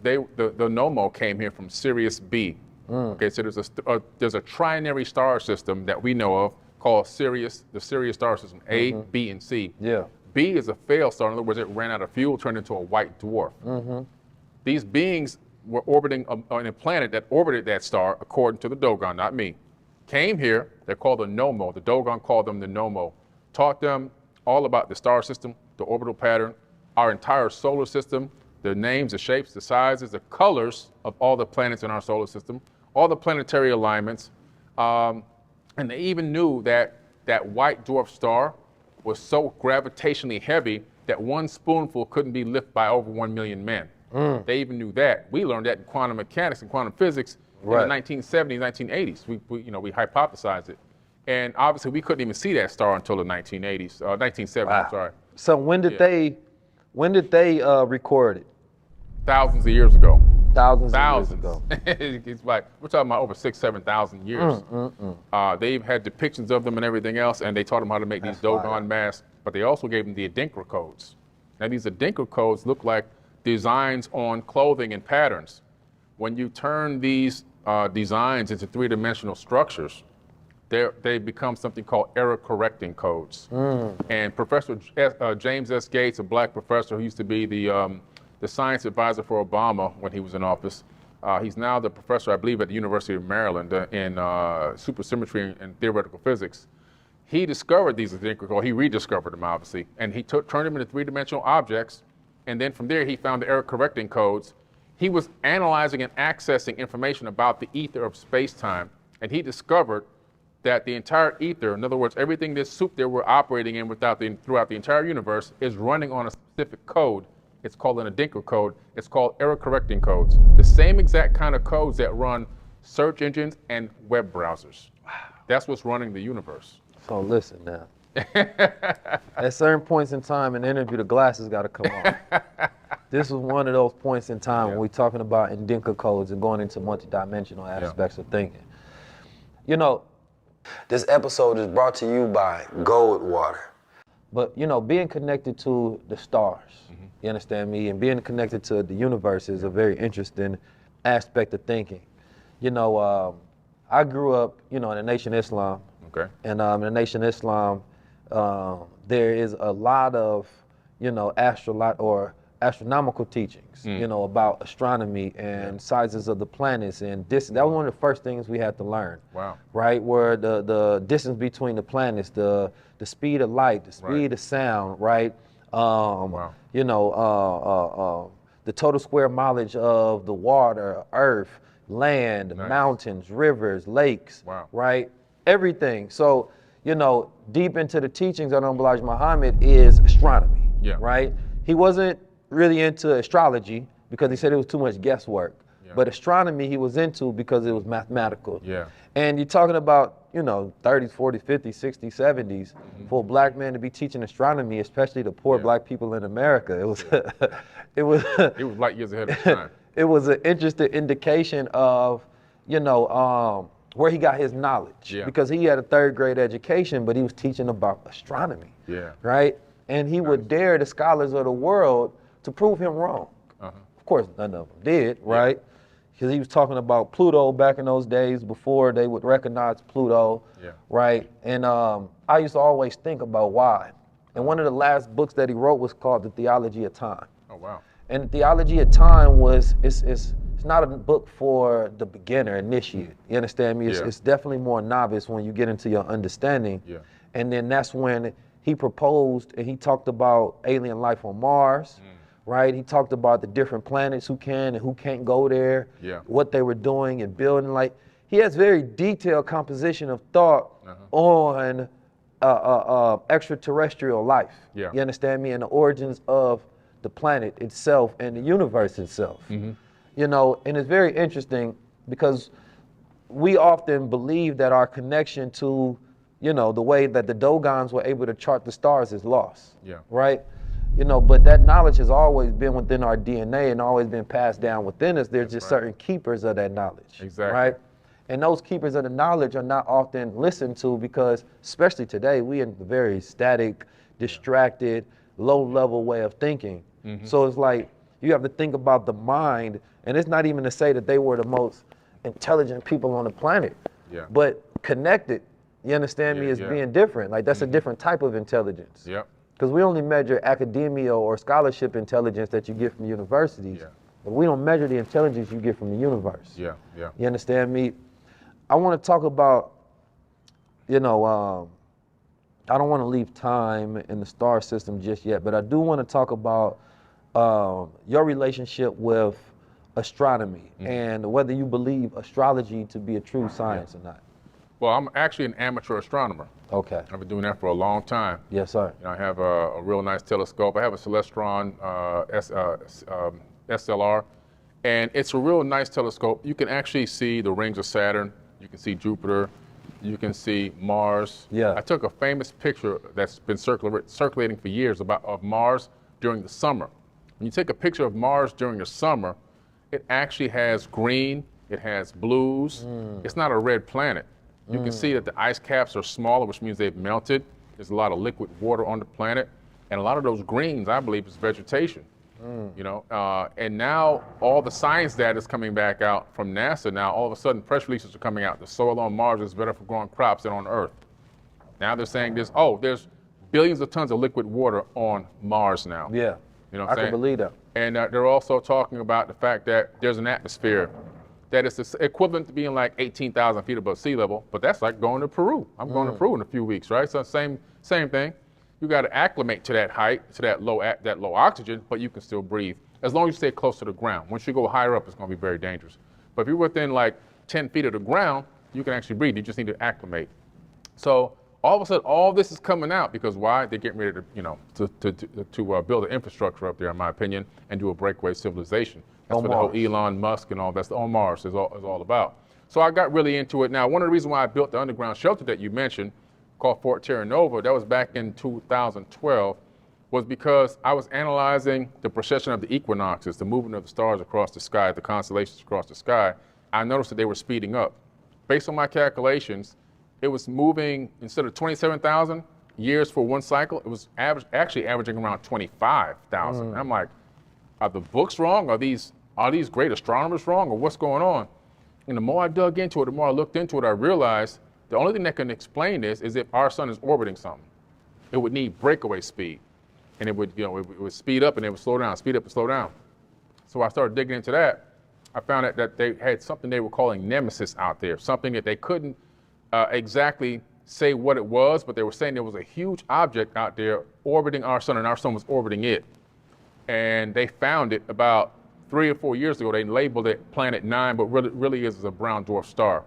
The Nomo came here from Sirius B. Okay, so there's a trinary star system that we know of called Sirius, the Sirius star system, A, B, and C. B is a failed star. In other words, it ran out of fuel, turned into a white dwarf. These beings were orbiting on a planet that orbited that star, according to the Dogon, not me. Came here, they're called the Nomo. The Dogon called them the Nomo. Taught them all about the star system, the orbital pattern, our entire solar system, the names, the shapes, the sizes, the colors of all the planets in our solar system, all the planetary alignments. And they even knew that that white dwarf star was so gravitationally heavy that one spoonful couldn't be lifted by over 1 million men. They even knew that. We learned that in quantum mechanics and quantum physics in the 1970s, 1980s. We hypothesized it. And obviously we couldn't even see that star until the 1980s, 1970s, I'm sorry. So when did they record it? Thousands of years ago. Thousands of years ago. It's like, we're talking about over 6,000 to 7,000 years. They've had depictions of them and everything else, and they taught them how to make these Dogon masks, but they also gave them the Adinkra codes. Now these Adinkra codes look like designs on clothing and patterns. When you turn these designs into three-dimensional structures, they become something called error-correcting codes. And Professor James S. Gates, a black professor who used to be the science advisor for Obama when he was in office, he's now the professor, I believe, at the University of Maryland in supersymmetry and theoretical physics. He discovered these Adinkra codes. He rediscovered them, obviously, and he turned them into three-dimensional objects. And then from there, he found the error-correcting codes. He was analyzing and accessing information about the ether of space-time, and he discovered that the entire ether, in other words, everything this soup that we're operating in throughout the entire universe, is running on a specific code. It's called an Adinkra code. It's called error-correcting codes. The same exact kind of codes that run search engines and web browsers. Wow. That's what's running the universe. So listen now. At certain points in time in the interview, the glasses got to come off. This was one of those points in time when we're talking about Adinkra codes and going into multidimensional aspects of thinking. You know, this episode is brought to you by Goldwater. But, you know, being connected to the stars, you understand me, and being connected to the universe is a very interesting aspect of thinking. You know, I grew up, you know, in the Nation of Islam. Okay. And in the Nation of Islam, there is a lot of, you know, astronomical teachings, you know, about astronomy and sizes of the planets and distance. That was one of the first things we had to learn. Wow. Right, where the distance between the planets, the speed of light, the speed of sound, right? You know, the total square mileage of the water, earth, land, mountains, rivers, lakes, right? Everything. So, you know, deep into the teachings of Elijah Muhammad is astronomy, right? He wasn't really into astrology because he said it was too much guesswork. But astronomy he was into because it was mathematical. And you're talking about, you know, 30s, 40s, 50s, 60s, 70s, for a black man to be teaching astronomy, especially the poor black people in America. It was, it was light years ahead of his time. It was an interesting indication of, you know, where he got his knowledge. Because he had a third grade education, but he was teaching about astronomy. Right? And he would dare the scholars of the world to prove him wrong. Of course, none of them did, right? Because he was talking about Pluto back in those days before they would recognize Pluto, right? And I used to always think about why. And one of the last books that he wrote was called The Theology of Time. Oh, wow. And The Theology of Time was, it's not a book for the beginner, initiate. You understand me? It's definitely more novice when you get into your understanding. And then that's when he proposed and he talked about alien life on Mars. Right, he talked about the different planets who can and who can't go there, what they were doing and building. Like, he has very detailed composition of thought on extraterrestrial life. You understand me? And the origins of the planet itself and the universe itself. You know, and it's very interesting because we often believe that our connection to, you know, the way that the Dogons were able to chart the stars is lost. Right? You know, but that knowledge has always been within our DNA and always been passed down within us. There's just certain keepers of that knowledge. Right? And those keepers of the knowledge are not often listened to because, especially today, we in a very static, distracted, low-level way of thinking. So it's like you have to think about the mind, and it's not even to say that they were the most intelligent people on the planet, but connected, you understand me, as being different. Like, that's a different type of intelligence. Because we only measure academia or scholarship intelligence that you get from universities, but we don't measure the intelligence you get from the universe. You understand me? I want to talk about, you know, I don't want to leave time in the star system just yet, but I do want to talk about your relationship with astronomy and whether you believe astrology to be a true science or not. Well, I'm actually an amateur astronomer. Okay. I've been doing that for a long time. Yes, sir. You know, I have a real nice telescope. I have a Celestron SLR, and it's a real nice telescope. You can actually see the rings of Saturn. You can see Jupiter. You can see Mars. Yeah. I took a famous picture that's been circulating for years of Mars during the summer. When you take a picture of Mars during the summer, it actually has green, it has blues. It's not a red planet. You can see that the ice caps are smaller, which means they've melted. There's a lot of liquid water on the planet. And a lot of those greens, I believe, is vegetation. You know, and now all the science data is coming back out from NASA. Now all of a sudden press releases are coming out. The soil on Mars is better for growing crops than on Earth. Now they're saying there's billions of tons of liquid water on Mars now. Yeah, you know what I I'm saying? can believe that. And they're also talking about the fact that there's an atmosphere that is the equivalent to being like 18,000 feet above sea level, but that's like going to Peru. I'm going to Peru in a few weeks, right? So same thing. You got to acclimate to that height, to that low oxygen, but you can still breathe as long as you stay close to the ground. Once you go higher up, it's going to be very dangerous. But if you're within like 10 feet of the ground, you can actually breathe. You just need to acclimate. So all of a sudden, all this is coming out because why? They're getting ready to, you know, to build an infrastructure up there, in my opinion, and do a breakaway civilization. That's what the whole Elon Musk and all that's on Mars is all about. So I got really into it. Now, one of the reasons why I built the underground shelter that you mentioned, called Fort Terra Nova, that was back in 2012, was because I was analyzing the precession of the equinoxes, the movement of the stars across the sky, the constellations across the sky. I noticed that they were speeding up. Based on my calculations, it was moving, instead of 27,000 years for one cycle, it was actually averaging around 25,000. And I'm like, are the books wrong? Are these great astronomers wrong, or what's going on? And the more I dug into it, the more I looked into it, I realized the only thing that can explain this is if our sun is orbiting something. It would need breakaway speed. And it would, you know, it would speed up and it would slow down, speed up and slow down. So I started digging into that. I found out that they had something they were calling nemesis out there, something that they couldn't exactly say what it was, but they were saying there was a huge object out there orbiting our sun, and our sun was orbiting it. And they found it about 3 or 4 years ago. They labeled it Planet 9, but really is a brown dwarf star.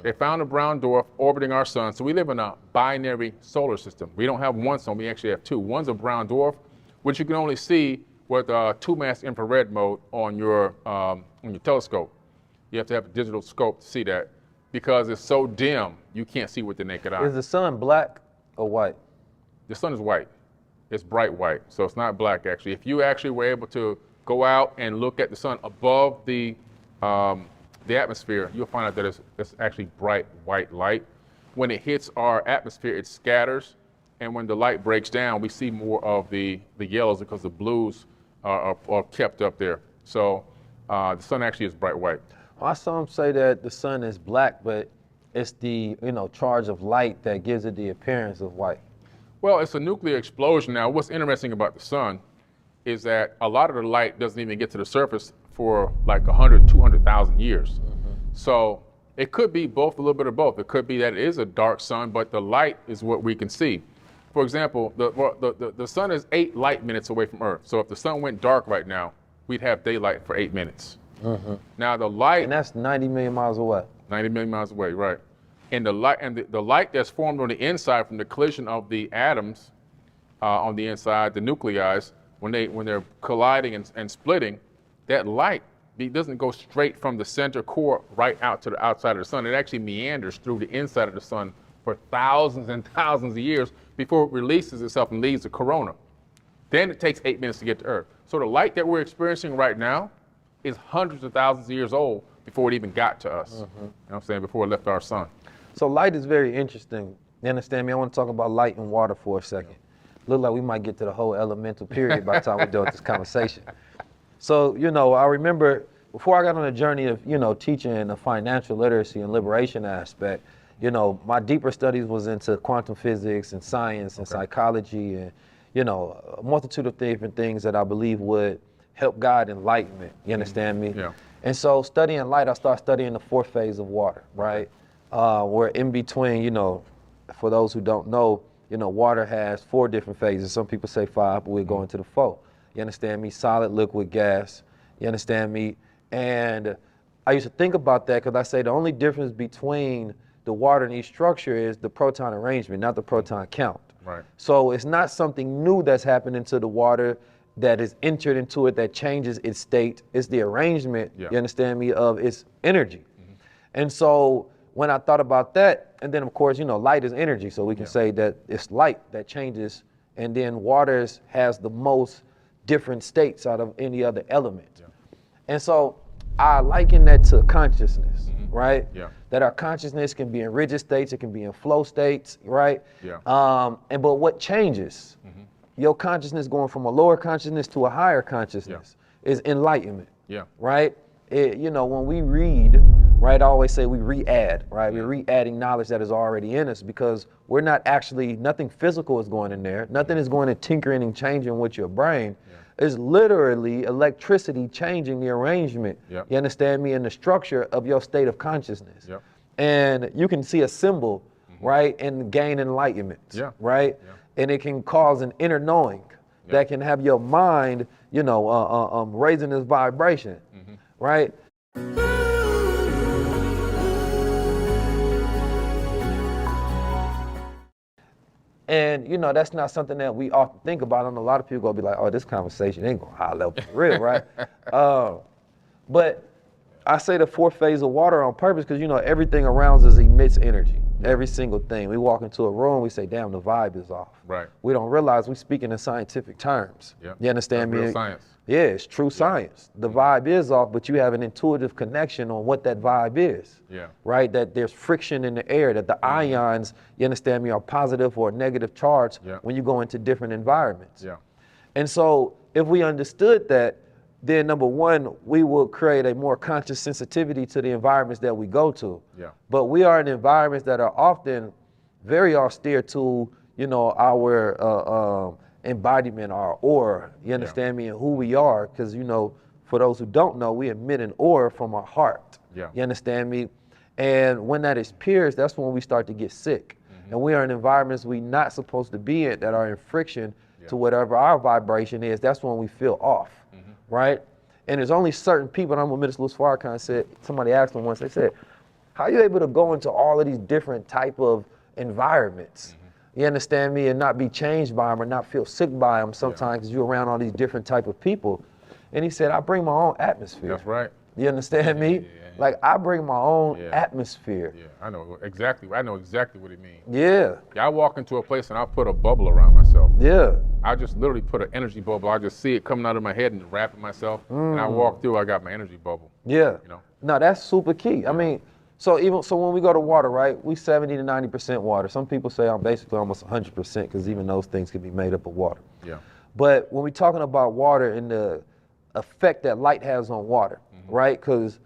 They found a brown dwarf orbiting our sun. So we live in a binary solar system. We don't have one sun, we actually have two. One's a brown dwarf, which you can only see with 2-mass infrared mode on your telescope. You have to have a digital scope to see that because it's so dim, you can't see with the naked eye. Is the sun black or white? The sun is white. It's bright white, so it's not black actually. If you actually were able to go out and look at the sun above the atmosphere, you'll find out that it's actually bright white light. When it hits our atmosphere, it scatters, and when the light breaks down, we see more of the yellows because the blues are kept up there. So the sun actually is bright white. Well, I saw them say that the sun is black, but it's the charge of light that gives it the appearance of white. Well, it's a nuclear explosion. Now, what's interesting about the sun is that a lot of the light doesn't even get to the surface for like 100, 200,000 years. So it could be both, a little bit of both. It could be that it is a dark sun, but the light is what we can see. For example, the sun is 8 light minutes away from Earth. So if the sun went dark right now, we'd have daylight for 8 minutes. Now the light... And that's 90 million miles away. 90 million miles away, right. And the light that's formed on the inside from the collision of the atoms on the inside, the nuclei, when they're colliding and splitting, that light doesn't go straight from the center core right out to the outside of the sun. It actually meanders through the inside of the sun for thousands and thousands of years before it releases itself and leaves the corona. Then it takes 8 minutes to get to Earth. So the light that we're experiencing right now is hundreds of thousands of years old before it even got to us. You know what I'm saying? Before it left our sun. So light is very interesting. You understand me? I want to talk about light and water for a second. Look like we might get to the whole elemental period by the time we're done with this conversation. So, I remember before I got on the journey of, teaching the financial literacy and liberation aspect, my deeper studies was into quantum physics and science and psychology and, a multitude of different things that I believe would help guide enlightenment. You understand me? Yeah. And so studying light, I started studying the 4th phase of water, right? Where in between, for those who don't know, water has 4 different phases. Some people say 5, but we're going to the 4. You understand me? Solid, liquid, gas. You understand me? And I used to think about that because I say the only difference between the water and each structure is the proton arrangement, not the proton count. Right. So it's not something new that's happening to the water that is entered into it that changes its state. It's the arrangement, you understand me, of its energy. And so when I thought about that, and then of course, light is energy, so we can say that it's light that changes, and then water has the most different states out of any other element. Yeah. And so I liken that to consciousness, right? Yeah. That our consciousness can be in rigid states, it can be in flow states, right? Yeah. But what changes? Your consciousness going from a lower consciousness to a higher consciousness is enlightenment. Yeah. Right? When we read, right, I always say we re-add, right? We're re-adding knowledge that is already in us because we're not actually, nothing physical is going in there. Nothing is going to tinkering and changing with your brain. Yeah. It's literally electricity changing the arrangement, you understand me, and the structure of your state of consciousness. Yep. And you can see a symbol, right, and gain enlightenment, right? Yeah. And it can cause an inner knowing that can have your mind, raising this vibration, right? And that's not something that we often think about. And a lot of people gonna be like, "Oh, this conversation ain't gonna high level for real, right?" But I say the fourth phase of water on purpose because everything around us emits energy. Every single thing. We walk into a room, we say, "Damn, the vibe is off." Right. We don't realize we speaking in scientific terms. Yep. You understand me? Real science. Yeah, it's true science. The vibe is off, but you have an intuitive connection on what that vibe is. Yeah. Right? That there's friction in the air, that the ions, you understand me, are positive or negative charge when you go into different environments. Yeah. And so if we understood that, then number one, we will create a more conscious sensitivity to the environments that we go to. Yeah. But we are in environments that are often very austere to, our embodiment, our aura, you understand me, and who we are, because for those who don't know, we emit an aura from our heart. Yeah. You understand me? And when that is pierced, that's when we start to get sick. And we are in environments we're not supposed to be in that are in friction to whatever our vibration is. That's when we feel off, right? And there's only certain people, and I'm with Minister Louis Farrakhan said, somebody asked him once, they said, how are you able to go into all of these different type of environments? You understand me, and not be changed by them or not feel sick by them sometimes because you're around all these different type of people. And he said, I bring my own atmosphere. That's right. You understand me? Yeah. Like I bring my own atmosphere. Yeah, I know exactly what it means. Yeah. I walk into a place and I put a bubble around myself. Yeah. I just literally put an energy bubble. I just see it coming out of my head and wrapping myself. And I walk through, I got my energy bubble. Yeah. No, that's super key. Yeah. I mean, so when we go to water, right, we 70 to 90% water. Some people say I'm basically almost 100% because even those things can be made up of water. Yeah. But when we're talking about water and the effect that light has on water, right? Because,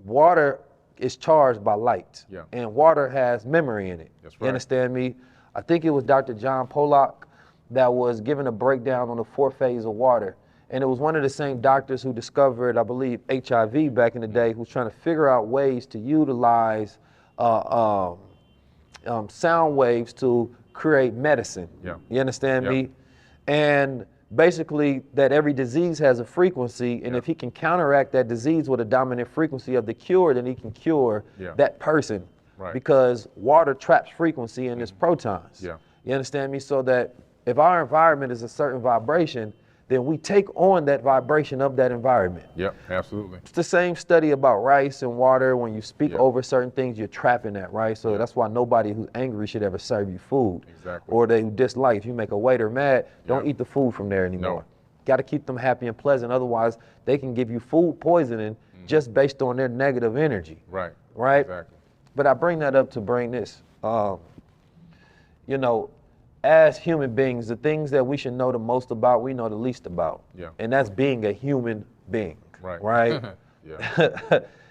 water is charged by light. Yeah. And water has memory in it. That's right. You understand me? I think it was Dr. John Pollock that was giving a breakdown on the fourth phase of water. And it was one of the same doctors who discovered, I believe, HIV back in the day, who's trying to figure out ways to utilize sound waves to create medicine. Yeah. You understand me? And basically that every disease has a frequency, and if he can counteract that disease with a dominant frequency of the cure, then he can cure that person. Right. Because water traps frequency in its protons. Yeah. You understand me? So that if our environment is a certain vibration, then we take on that vibration of that environment. Yep, absolutely. It's the same study about rice and water. When you speak over certain things, you're trapping that, right? So that's why nobody who's angry should ever serve you food. Exactly. Or they dislike. If you make a waiter mad, don't eat the food from there anymore. No. Got to keep them happy and pleasant. Otherwise, they can give you food poisoning just based on their negative energy. Right. Right? Exactly. But I bring that up to bring this. As human beings, the things that we should know the most about, we know the least about. Yeah. And that's being a human being. Right. Right?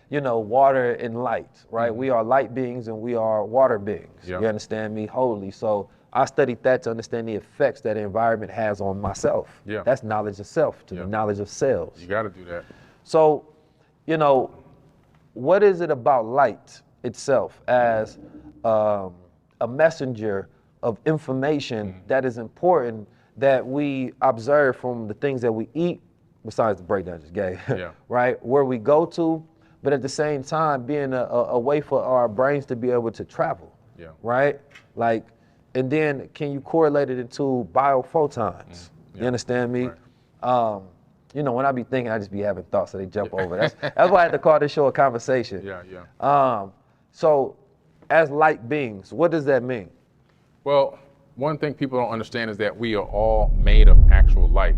Water and light, right? We are light beings and we are water beings. Yeah. You understand me? Wholly. So I studied that to understand the effects that the environment has on myself. Yeah. That's knowledge of self, to the knowledge of selves. You got to do that. So, what is it about light itself as a messenger of information that is important that we observe from the things that we eat, besides the breakdown I just gave, right? Where we go to, but at the same time being a way for our brains to be able to travel, right? Like, and then can you correlate it into biophotons? You understand me? Right. When I be thinking, I just be having thoughts, so they jump over. That's why I had to call this show a conversation. So, as light beings, what does that mean? Well, one thing people don't understand is that we are all made of actual light.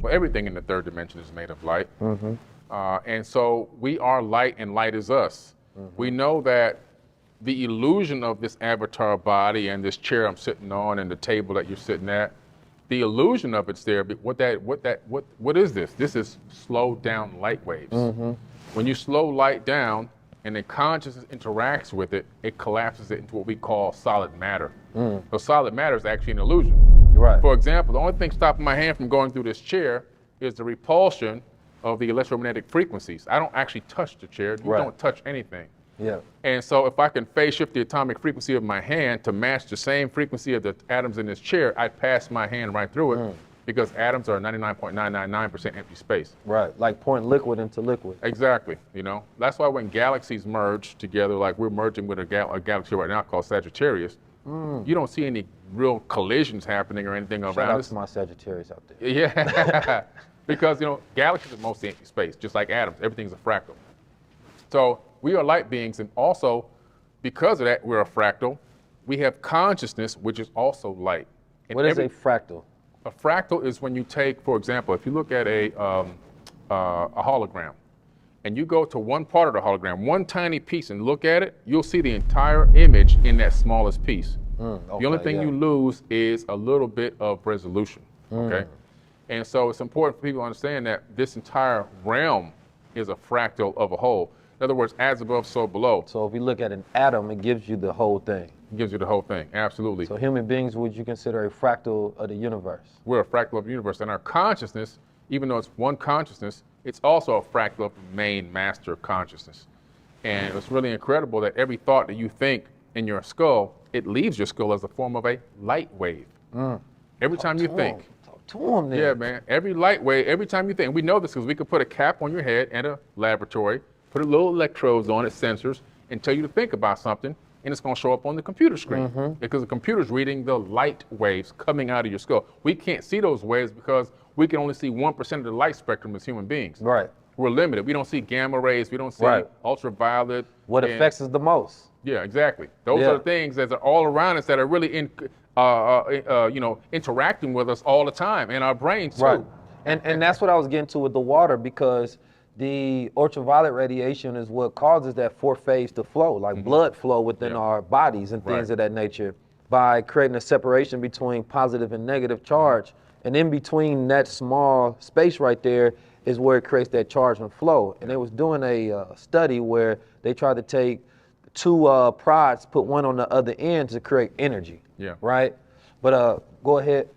Well, everything in the third dimension is made of light. And so we are light and light is us. We know that the illusion of this avatar body and this chair I'm sitting on and the table that you're sitting at, the illusion of it's there, but what is this? This is slowed down light waves. When you slow light down and the consciousness interacts with it, it collapses it into what we call solid matter. So solid matter is actually an illusion. Right. For example, the only thing stopping my hand from going through this chair is the repulsion of the electromagnetic frequencies. I don't actually touch the chair. You don't touch anything. Yeah. And so if I can phase shift the atomic frequency of my hand to match the same frequency of the atoms in this chair, I'd pass my hand right through it because atoms are 99.999% empty space. Right, like pouring liquid into liquid. Exactly, you know. That's why when galaxies merge together, like we're merging with a galaxy right now called Sagittarius, you don't see any real collisions happening or anything around us. Shout out to my Sagittarius out there. Yeah, because, you know, galaxies are mostly empty space, just like atoms. Everything's a fractal. So we are light beings, and also because of that, we're a fractal. We have consciousness, which is also light. And what is a fractal? A fractal is when you take, for example, if you look at a hologram, and you go to one part of the hologram, one tiny piece, and look at it, you'll see the entire image in that smallest piece. The only thing you lose is a little bit of resolution, okay? And so it's important for people to understand that this entire realm is a fractal of a whole. In other words, as above, so below. So if you look at an atom, it gives you the whole thing. It gives you the whole thing, absolutely. So human beings, would you consider a fractal of the universe? We're a fractal of the universe, and our consciousness, even though it's one consciousness, it's also a fractal of the main master consciousness. And it's really incredible that every thought that you think in your skull, it leaves your skull as a form of a light wave. Every time you think. Talk to him then. Yeah, man. Every light wave, every time you think. And we know this because we could put a cap on your head at a laboratory, put a little electrodes on it, sensors, and tell you to think about something, and it's going to show up on the computer screen because the computer's reading the light waves coming out of your skull. We can't see those waves because we can only see 1% of the light spectrum as human beings. Right. We're limited. We don't see gamma rays. We don't see ultraviolet. What affects us the most? Yeah, exactly. Those are the things that are all around us that are really interacting with us all the time, and our brains too. Right. And that's what I was getting to with the water, because the ultraviolet radiation is what causes that fourth phase to flow, like blood flow within our bodies and things of that nature, by creating a separation between positive and negative charge. And in between that small space right there is where it creates that charge and flow. And they was doing a study where they tried to take two prods, put one on the other end to create energy. Yeah. Right? But go ahead.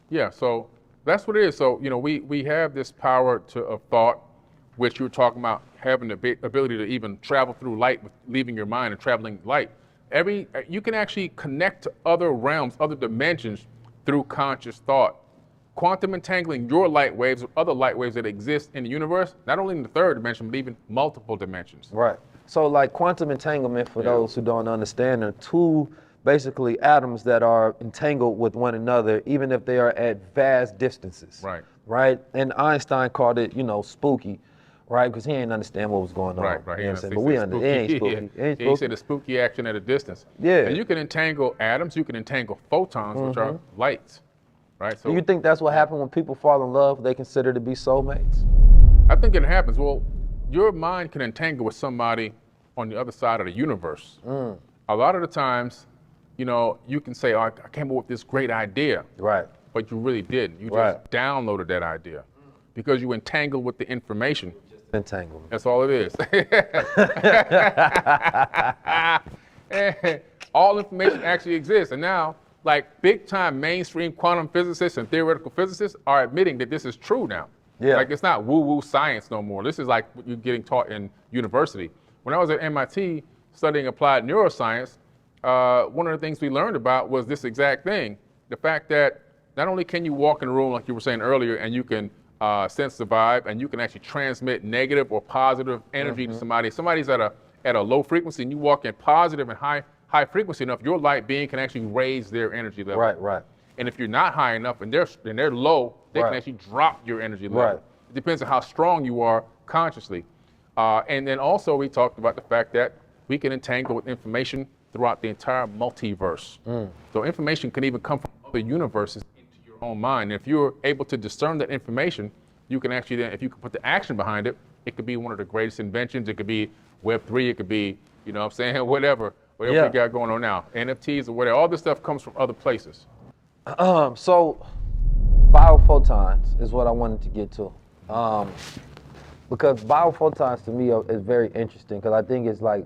Yeah, so that's what it is. So, you know, we have this power of thought, which you were talking about having the ability to even travel through light, with leaving your mind and traveling light. You can actually connect to other realms, other dimensions through conscious thought. Quantum entangling your light waves with other light waves that exist in the universe, not only in the third dimension, but even multiple dimensions. Right. So like quantum entanglement, for those who don't understand, are two basically atoms that are entangled with one another, even if they are at vast distances. Right. Right. And Einstein called it, spooky. Right, because he didn't understand what was going on. Right. You know what I'm saying? But we understand. It ain't spooky. It ain't spooky. He said a spooky action at a distance. Yeah. And you can entangle atoms, you can entangle photons, which are lights. Right. So do you think that's what happened when people fall in love? They consider to be soulmates? I think it happens. Well, your mind can entangle with somebody on the other side of the universe. A lot of the times, you can say, oh, I came up with this great idea. Right. But you really didn't. You just downloaded that idea because you entangled with the information. Entanglement. That's all it is. All information actually exists. And now, like big time mainstream quantum physicists and theoretical physicists are admitting that this is true now. Yeah. Like it's not woo-woo science no more. This is like what you're getting taught in university. When I was at MIT studying applied neuroscience, one of the things we learned about was this exact thing. The fact that not only can you walk in a room like you were saying earlier and you can sense the vibe and you can actually transmit negative or positive energy to somebody. Somebody's at a low frequency and you walk in positive and high frequency enough, your light being can actually raise their energy level. Right. And if you're not high enough and they're low, they can actually drop your energy level. Right. It depends on how strong you are consciously. And then also we talked about the fact that we can entangle with information throughout the entire multiverse. So information can even come from other universes into your own mind. And if you're able to discern that information, you can actually then, if you can put the action behind it, it could be one of the greatest inventions. It could be Web3. It could be, you know what I'm saying, whatever we got going on now. NFTs or whatever. All this stuff comes from other places. So biophotons is what I wanted to get to. Because biophotons to me is very interesting, because I think it's like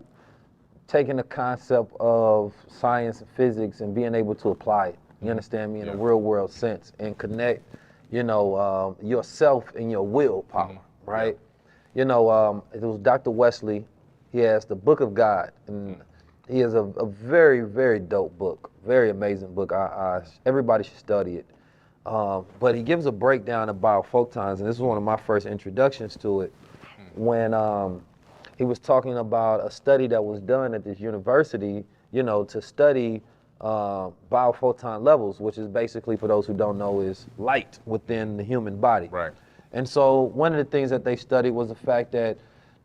taking the concept of science and physics and being able to apply it, you understand me, in a real world sense, and connect, you know, yourself and your willpower, right? You know, it was Dr. Wesley. He has the Book of God, and he has a very, very dope book, very amazing book. Everybody should study it. But he gives a breakdown of biophotons, and this is one of my first introductions to it, when he was talking about a study that was done at this university, you know, to study biophoton levels, which is basically, for those who don't know, is light within the human body. Right. And so one of the things that they studied was the fact that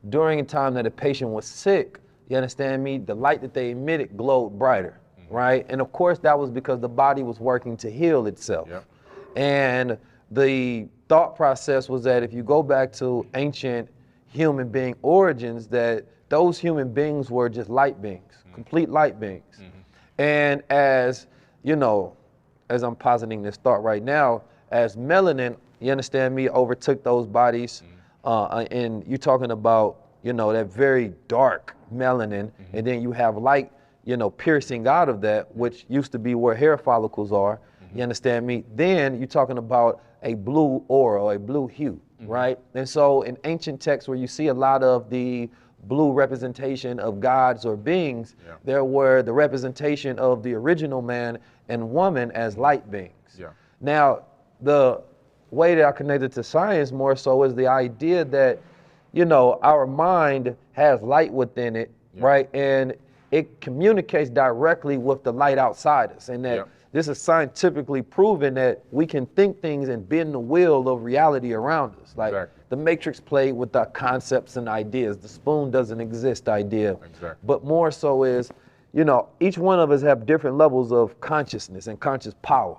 during a time that a patient was sick, you understand me, the light that they emitted glowed brighter, right? And of course that was because the body was working to heal itself. Yep. And the thought process was that if you go back to ancient human being origins, that those human beings were just light beings, complete light beings. And as, you know, as I'm positing this thought right now, as melanin, you understand me, overtook those bodies, and you're talking about, you know, that very dark melanin, and then you have light, you know, piercing out of that, which used to be where hair follicles are, you understand me? Then you're talking about a blue aura, or a blue hue, right? And so in ancient texts where you see a lot of the blue representation of gods or beings, there were the representation of the original man and woman as light beings. Now, the way that I connected to science more so is the idea that, you know, our mind has light within it, right? And it communicates directly with the light outside us, and that this is scientifically proven that we can think things and bend the wheel of reality around us. Like the Matrix played with the concepts and ideas, the spoon doesn't exist idea. But more so is, you know, each one of us have different levels of consciousness and conscious power.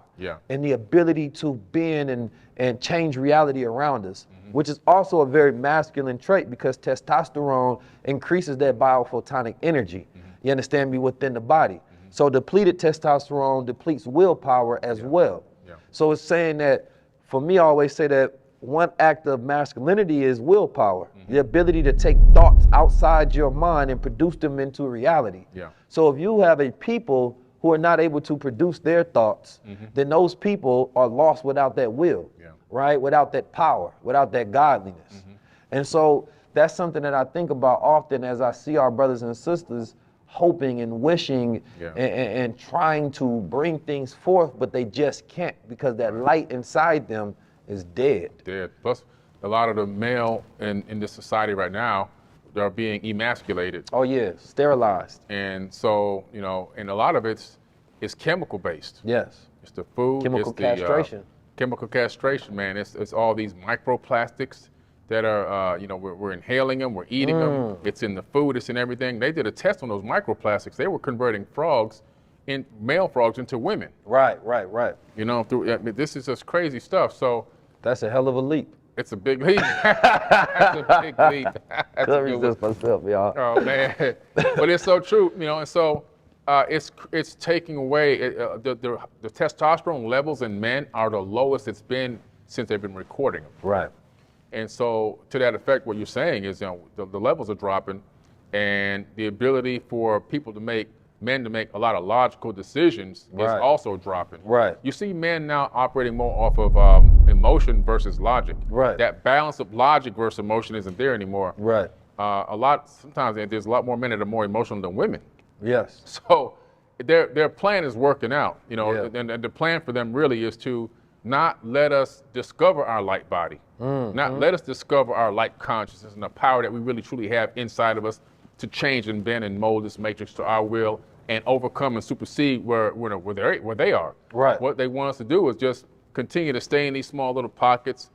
And the ability to bend and change reality around us, which is also a very masculine trait, because testosterone increases that biophotonic energy, you understand me, within the body. So depleted testosterone depletes willpower as well. So it's saying that, for me, I always say that one act of masculinity is willpower, the ability to take thoughts outside your mind and produce them into reality. So if you have a people who are not able to produce their thoughts, then those people are lost without that will, right? Without that power, without that godliness. And so that's something that I think about often as I see our brothers and sisters hoping and wishing and trying to bring things forth, but they just can't, because that light inside them is dead. Plus, a lot of the male in this society right now, they're being emasculated. Oh yeah, sterilized. And so, you know, and a lot of it's chemical based. Yes. It's the food. Chemical it's the, castration. Chemical castration, man. It's all these microplastics that are, you know, we're inhaling them, we're eating them. It's in the food, it's in everything. They did a test on those microplastics. They were converting male frogs into women. Right. You know, this is just crazy stuff. So that's a hell of a leap. It's a big leap. That's a big leap. Couldn't resist myself, y'all. Oh man, but it's so true, you know. And so it's taking away the testosterone levels in men are the lowest it's been since they've been recording them. Right. And so, to that effect, what you're saying is, you know, the levels are dropping, and the ability for men to make a lot of logical decisions is also dropping. Right. You see men now operating more off of emotion versus logic. Right. That balance of logic versus emotion isn't there anymore. Right. Sometimes there's a lot more men that are more emotional than women. Yes. So their plan is working out, you know, and the plan for them really is to not let us discover our light body, not let us discover our light consciousness and the power that we really truly have inside of us to change and bend and mold this matrix to our will and overcome and supersede where they are. Right. What they want us to do is just continue to stay in these small little pockets,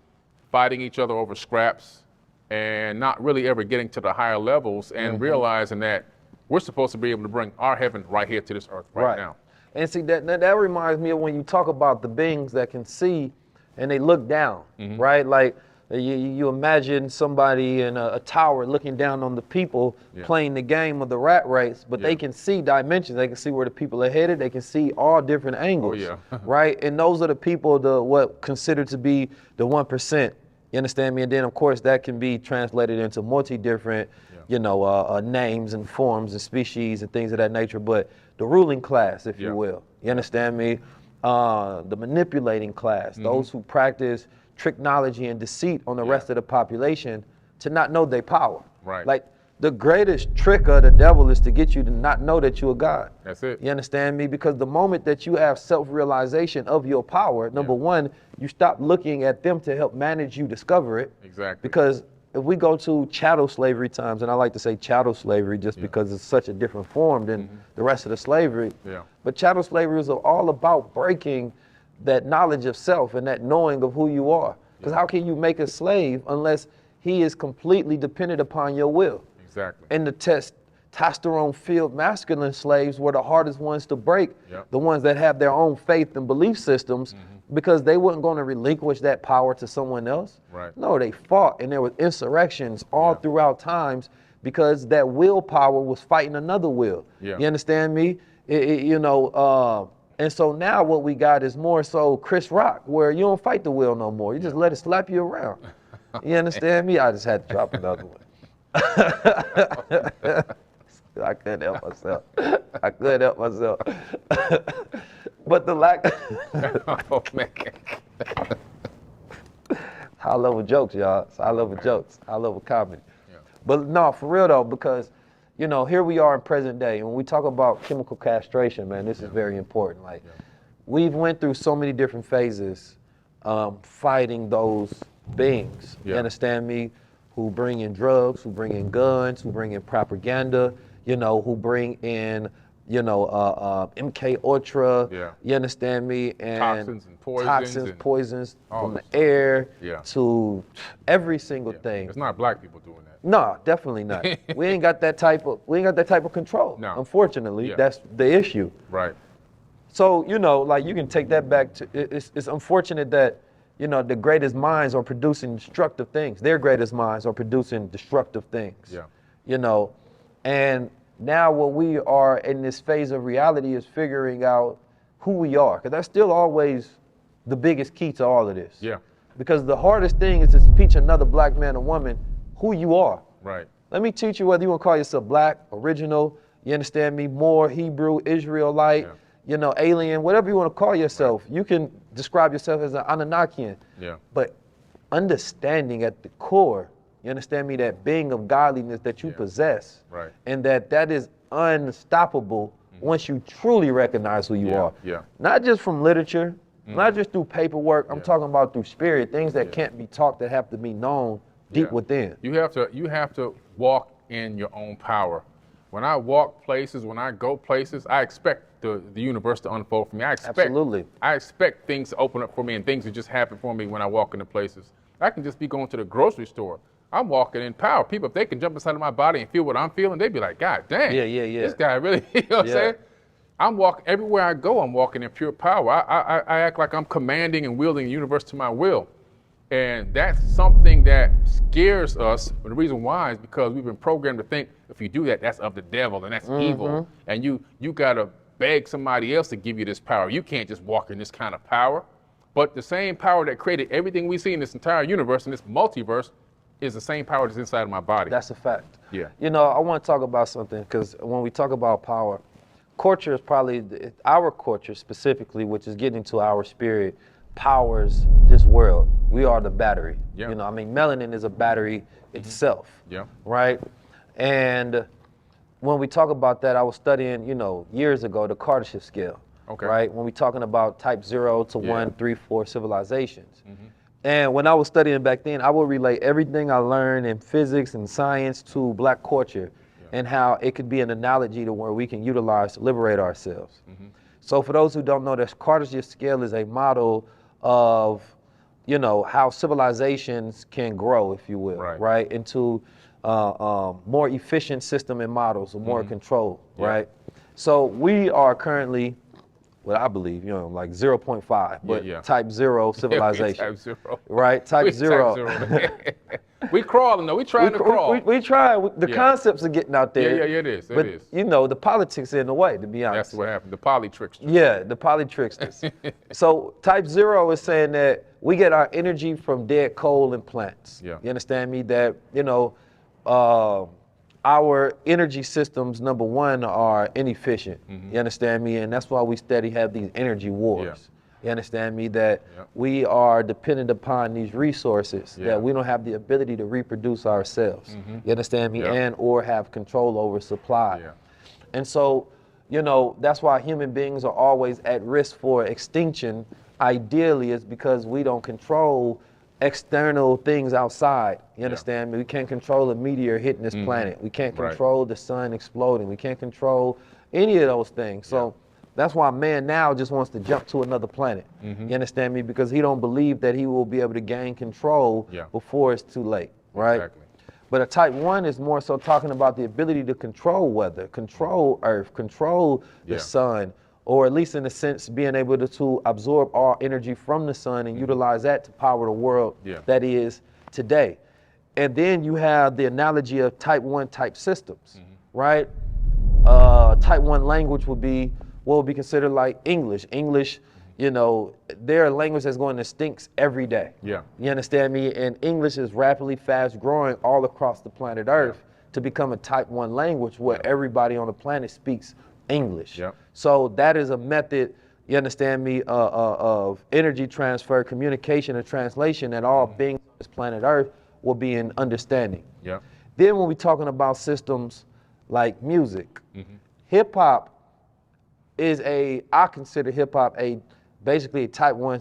fighting each other over scraps, and not really ever getting to the higher levels and realizing that We're supposed to be able to bring our heaven right here to this earth right now. And see, that reminds me of when you talk about the beings that can see and they look down, right? Like you imagine somebody in a tower looking down on the people playing the game of the rat race, but they can see dimensions. They can see where the people are headed. They can see all different angles, right? And those are the people, what considered to be the 1%. You understand me? And then, of course, that can be translated into different, names and forms and species and things of that nature. But the ruling class, if you will, you understand me? The manipulating class, those who practice tricknology and deceit on the rest of the population to not know their power. Right. Like the greatest trick of the devil is to get you to not know that you're a God. That's it. You understand me? Because the moment that you have self-realization of your power, number one, you stop looking at them to help manage you discover it. Exactly. Because if we go to chattel slavery times, and I like to say chattel slavery just because it's such a different form than the rest of the slavery. But chattel slavery is all about breaking that knowledge of self and that knowing of who you are. Because how can you make a slave unless he is completely dependent upon your will? Exactly. And the testosterone-filled masculine slaves were the hardest ones to break, the ones that have their own faith and belief systems, because they weren't going to relinquish that power to someone else. Right. No, they fought, and there were insurrections all throughout times because that willpower was fighting another will. You understand me? And so now what we got is more so Chris Rock, where you don't fight the will no more. You just let it slap you around. You understand me? I just had to drop another one. I couldn't help myself. But the lack. Oh, man. I love jokes, y'all. I love jokes. I love comedy. But no, for real though, because here we are in present day, and when we talk about chemical castration, man, this is very important. Like, we've went through so many different phases fighting those beings. You understand me? Who bring in drugs, who bring in guns, who bring in propaganda, who bring in, MK Ultra. You understand me? And toxins and poisons from the air to every single thing. It's not black people doing that. No, definitely not. we ain't got that type of control. No. Unfortunately, that's the issue. Right. So, like you can take that back to, it's unfortunate that, the greatest minds are producing destructive things. Their greatest minds are producing destructive things. And now what we are in this phase of reality is figuring out who we are. Because that's still always the biggest key to all of this. Because the hardest thing is to teach another black man or woman who you are. Right. Let me teach you whether you want to call yourself black, original, you understand me, Moor, Hebrew, Israelite, alien, whatever you want to call yourself. You can describe yourself as an Anunnakian. But understanding at the core, you understand me, that being of godliness that you possess, and that is unstoppable once you truly recognize who you are. Not just from literature, not just through paperwork. I'm talking about through spirit, things that can't be taught, that have to be known deep within. You have to walk in your own power. When I walk places, when I go places, I expect the universe to unfold for me. I expect things to open up for me and things to just happen for me when I walk into places. I can just be going to the grocery store. I'm walking in power. People, if they can jump inside of my body and feel what I'm feeling, they'd be like, God damn, this guy really, you know what I'm saying? I'm walking, everywhere I go, I'm walking in pure power. I act like I'm commanding and wielding the universe to my will. And that's something that scares us. But the reason why is because we've been programmed to think if you do that, that's of the devil and that's evil. And you got to beg somebody else to give you this power. You can't just walk in this kind of power. But the same power that created everything we see in this entire universe, in this multiverse, is the same power that's inside of my body. That's a fact. Yeah. I want to talk about something, because when we talk about power, culture is probably, our culture specifically, which is getting to our spirit, powers this world. We are the battery. Melanin is a battery itself. Right? And when we talk about that, I was studying, years ago, the Kardashev scale. Right? When we're talking about type 0 to 1, 3, 4 civilizations. And when I was studying back then, I would relate everything I learned in physics and science to black culture and how it could be an analogy to where we can utilize to liberate ourselves. So for those who don't know, the Kardashev scale is a model of, how civilizations can grow, if you will, right? Into more efficient system and models, or more control, right? So we are currently, well, I believe, like 0.5, but type 0 civilization. Type 0. Right, type 0. We crawling though, we trying to crawl. We try, the concepts are getting out there. Yeah, it is, but, the politics are in the way, to be honest. That's what happened, the polytricksters. Yeah, the polytricksters. So type 0 is saying that we get our energy from dead coal and plants. Yeah. You understand me? That, our energy systems, number one, are inefficient. You understand me? And that's why we steady have these energy wars. You understand me? That we are dependent upon these resources, that we don't have the ability to reproduce ourselves. You understand me? And or have control over supply. And so, that's why human beings are always at risk for extinction. Ideally, is because we don't control external things outside. You understand me? We can't control a meteor hitting this planet. We can't control the sun exploding. We can't control any of those things. So that's why man now just wants to jump to another planet. You understand me? Because he don't believe that he will be able to gain control before it's too late, right? Exactly. But a type 1 is more so talking about the ability to control weather, control earth, control the sun, or at least in a sense being able to absorb all energy from the sun and utilize that to power the world that is today. And then you have the analogy of type 1 type systems, right? Type 1 language would be what would be considered like English. English, they're a language that's going extinct every day. You understand me? And English is rapidly fast growing all across the planet Earth to become a type 1 language where everybody on the planet speaks English. So that is a method, you understand me, of energy transfer, communication, and translation that all beings on this planet Earth will be in understanding. Then when we're talking about systems like music, hip hop is I consider hip hop basically a type 1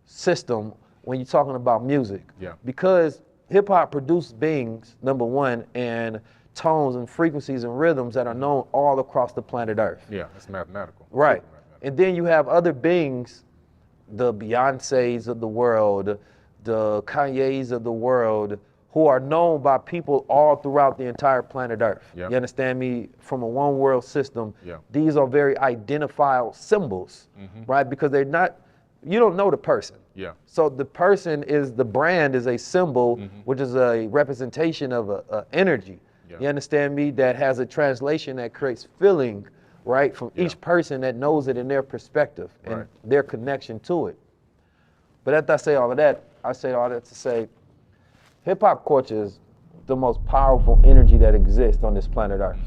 system when you're talking about music. Because hip hop produces beings, number one, and tones and frequencies and rhythms that are known all across the planet Earth. It's mathematical. Right. And then you have other beings, the Beyoncés of the world, the Kanyes of the world, who are known by people all throughout the entire planet Earth. You understand me? From a one world system, these are very identifiable symbols, right? Because they're not, you don't know the person. So the person the brand is a symbol, which is a representation of a energy. You understand me? That has a translation that creates feeling, right, from each person that knows it in their perspective and their connection to it. But after I say all of that, I say all that to say, hip-hop culture is the most powerful energy that exists on this planet Earth.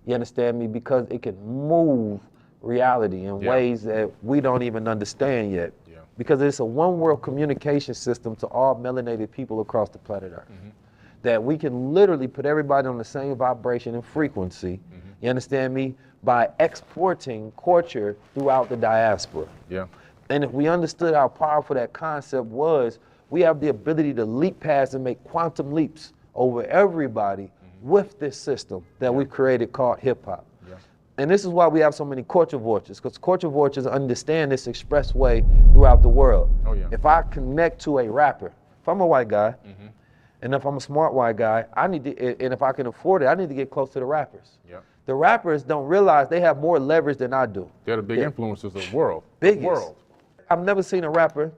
You understand me? Because it can move reality in ways that we don't even understand yet. Because it's a one-world communication system to all melanated people across the planet Earth. That we can literally put everybody on the same vibration and frequency, you understand me, by exporting culture throughout the diaspora. And if we understood how powerful that concept was, we have the ability to leap past and make quantum leaps over everybody with this system that we've created called hip hop. And this is why we have so many culture vultures, because culture vultures understand this expressway throughout the world. If I connect to a rapper, if I'm a white guy, and if I'm a smart white guy, and if I can afford it, I need to get close to the rappers. The rappers don't realize they have more leverage than I do. They're the big influencers of the world. Biggest. I've never seen a rapper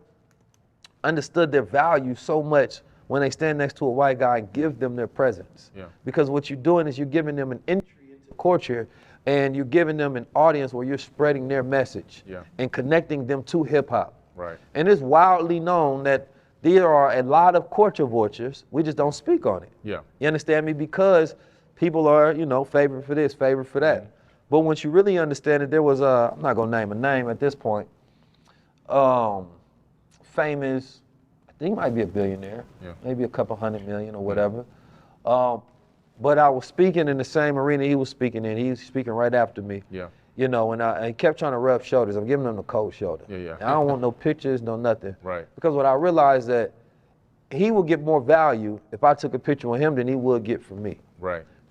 understood their value so much when they stand next to a white guy and give them their presence. Because what you're doing is you're giving them an entry into culture, and you're giving them an audience where you're spreading their message and connecting them to hip hop. And it's wildly known that there are a lot of culture vultures, we just don't speak on it. You understand me? Because people are, favored for this, favored for that. But once you really understand it, there was I'm not gonna name a name at this point, famous, I think he might be a billionaire, maybe a couple $100 million or whatever. But I was speaking in the same arena he was speaking in. He was speaking right after me. And he kept trying to rub shoulders. I'm giving him the cold shoulder. I don't want no pictures, no nothing. Because what I realized that he would get more value if I took a picture with him than he would get from me.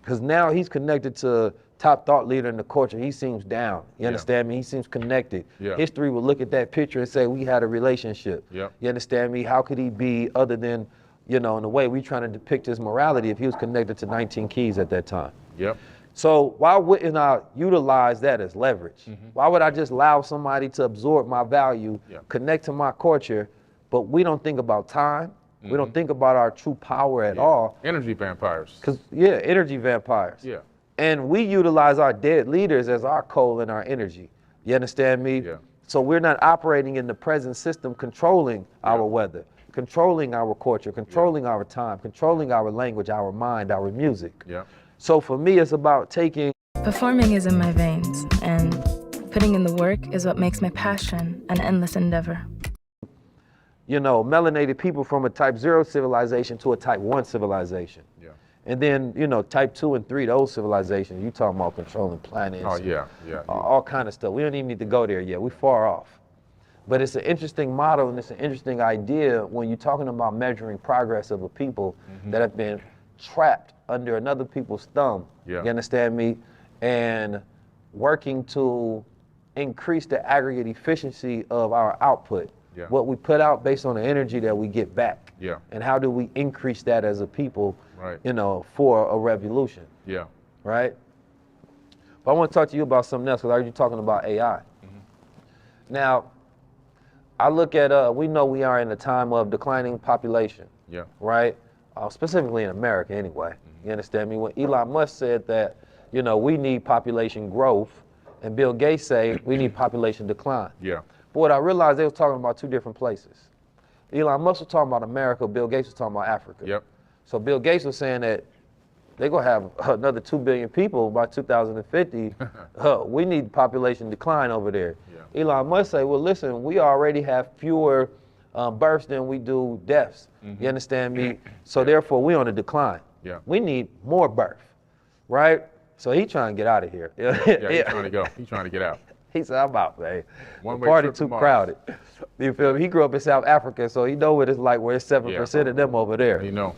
Because now he's connected to top thought leader in the culture. He seems down. You understand me? He seems connected. History would look at that picture and say we had a relationship. You understand me? How could he be other than, you know, in the way we trying to depict his morality if he was connected to 19 keys at that time. Yep. So why wouldn't I utilize that as leverage? Why would I just allow somebody to absorb my value, connect to my culture, but we don't think about time? We don't think about our true power at all. Energy vampires. Energy vampires. Yeah. And we utilize our dead leaders as our coal and our energy. You understand me? Yeah. So we're not operating in the present system, controlling our weather, controlling our culture, controlling our time, controlling our language, our mind, our music. Yeah. So for me, it's about taking... Performing is in my veins, and putting in the work is what makes my passion an endless endeavor. You know, melanated people from a type 0 civilization to a type 1 civilization. Yeah. And then, you know, type 2 and 3, those civilizations, you talking about controlling planets. Oh, yeah. All kind of stuff. We don't even need to go there yet. We're far off. But it's an interesting model and it's an interesting idea when you're talking about measuring progress of a people that have been trapped under another people's thumb. Yeah. You understand me? And working to increase the aggregate efficiency of our output. Yeah. What we put out based on the energy that we get back. Yeah. And how do we increase that as a people, Right. you know, for a revolution. Yeah. Right? But I want to talk to you about something else because I heard you talking about AI. Now, I look at, we know we are in a time of declining population. Yeah. Right? Specifically in America anyway. You understand me? When Elon Musk said that, you know, we need population growth, and Bill Gates said we need population decline. Yeah. But what I realized, they was talking about two different places. Elon Musk was talking about America, Bill Gates was talking about Africa. Yep. So Bill Gates was saying that they're going to have another 2 billion people by 2050. We need population decline over there. Yeah. Elon Musk say, well, listen, we already have fewer births than we do deaths. You understand me? So therefore, we on a decline. Yeah. We need more birth, right? So he trying to get out of here. Yeah, he's trying to go. He's trying to get out. He said, I'm out, man. The One-way party trip too to Mars. crowded. You feel me? He grew up in South Africa, so he know what it's like where it's 7% of them over there. You know.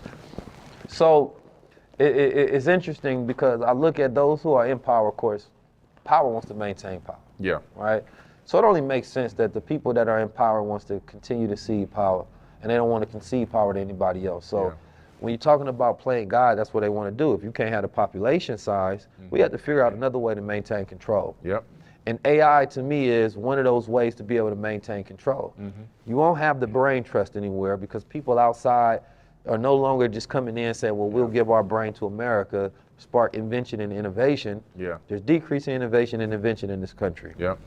So it's interesting because I look at those who are in power, of course, power wants to maintain power. Yeah. Right? So it only makes sense that the people that are in power wants to continue to cede power, and they don't want to concede power to anybody else. So when you're talking about playing God, that's what they want to do. If you can't have the population size, we have to figure out another way to maintain control. Yep. And AI, to me, is one of those ways to be able to maintain control. You won't have the brain trust anywhere because people outside are no longer just coming in and saying, well, we'll give our brain to America, spark invention and innovation. Yeah. There's decreasing innovation and invention in this country. Yep.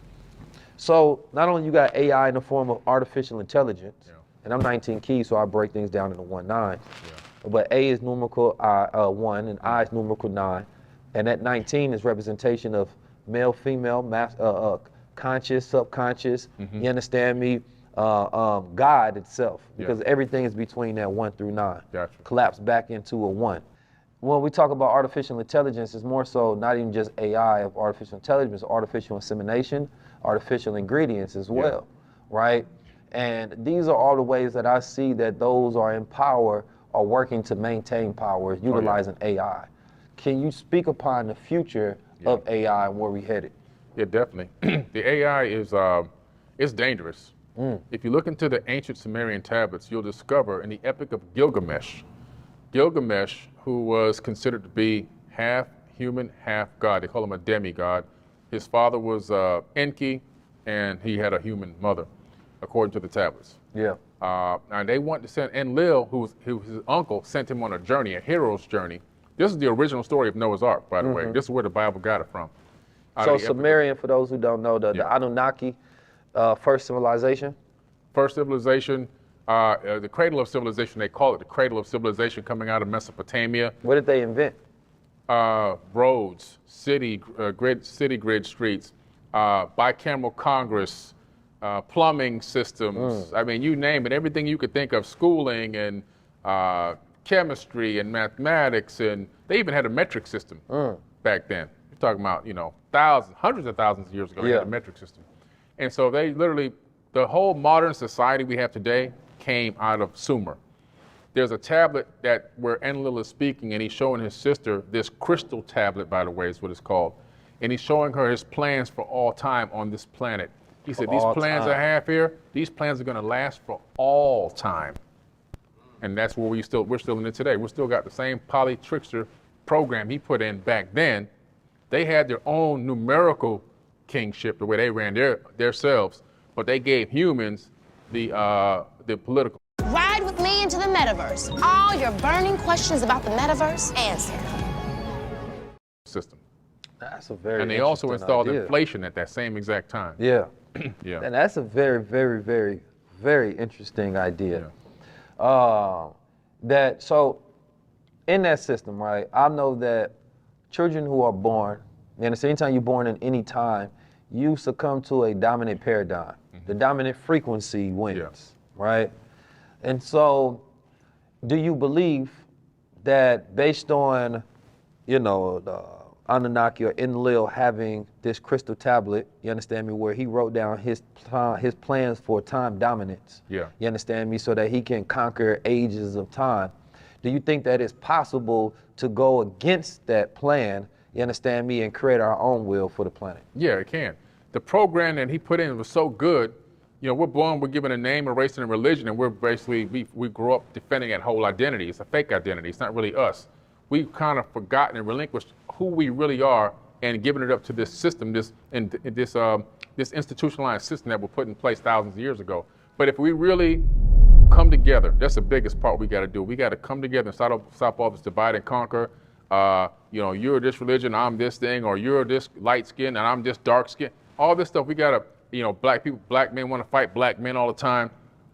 So not only you got AI in the form of artificial intelligence, and I'm 19 keys, so I break things down into 1-9. But A is numerical 1 and I is numerical 9. And that 19 is representation of male, female, conscious, subconscious, you understand me? God itself, because everything is between that 1 through 9. Gotcha. Collapse back into a 1. When we talk about artificial intelligence, it's more so not even just AI of artificial intelligence, artificial insemination, artificial ingredients as well, right? And these are all the ways that I see that those are in power are working to maintain power, utilizing AI. Can you speak upon the future of AI and where we headed? Yeah, definitely. The AI is it's dangerous. If you look into the ancient Sumerian tablets, you'll discover in the Epic of Gilgamesh, who was considered to be half human, half god. They call him a demigod. His father was Enki, and he had a human mother, according to the tablets. Yeah. And they want to send Enlil, who was his uncle, sent him on a journey, a hero's journey. This is the original story of Noah's Ark, by the way. This is where the Bible got it from. So Sumerian, for those who don't know, the Anunnaki, first civilization? First civilization, the cradle of civilization, they call it the cradle of civilization, coming out of Mesopotamia. What did they invent? Roads, city grid streets, bicameral Congress, plumbing systems. I mean, you name it, everything you could think of, schooling and chemistry and mathematics, and they even had a metric system back then. You're talking about, thousands, hundreds of thousands of years ago, they had a metric system. And so they literally, the whole modern society we have today came out of Sumer. There's a tablet where Enlil is speaking, and he's showing his sister this crystal tablet, by the way, is what it's called. And he's showing her his plans for all time on this planet. He said, these plans I have here, these plans are going to last for all time. And that's where we're still in it today. We still got the same polytrickster program he put in back then. They had their own numerical kingship, the way they ran their selves, but they gave humans the political. Ride with me into the metaverse. All your burning questions about the metaverse, answer. System. That's a very And they also installed idea. inflation at that same exact time. Yeah. Yeah. And that's a very, very, very, very interesting idea. So in that system, right, I know that children who are born, and at the same time you're born in any time, you succumb to a dominant paradigm. The dominant frequency wins, right? And so do you believe that based on, you know, the Anunnaki or Enlil having this crystal tablet, you understand me, where he wrote down his plans for time dominance, Yeah. you understand me, so that he can conquer ages of time. Do you think that it's possible to go against that plan, you understand me, and create our own will for the planet? Yeah, it can. The program that he put in was so good. You know, we're born, we're given a name, a race, and a religion, and we're basically, we grow up defending that whole identity. It's a fake identity. It's not really us. We've kind of forgotten and relinquished who we really are and given it up to this system, this institutionalized system that was put in place thousands of years ago. But if we really come together, that's the biggest part we got to do. We got to come together and stop all this divide and conquer. You know, you're this religion, I'm this thing, or you're this light skin and I'm this dark skin. All this stuff we got to, you know, black men want to fight black men all the time.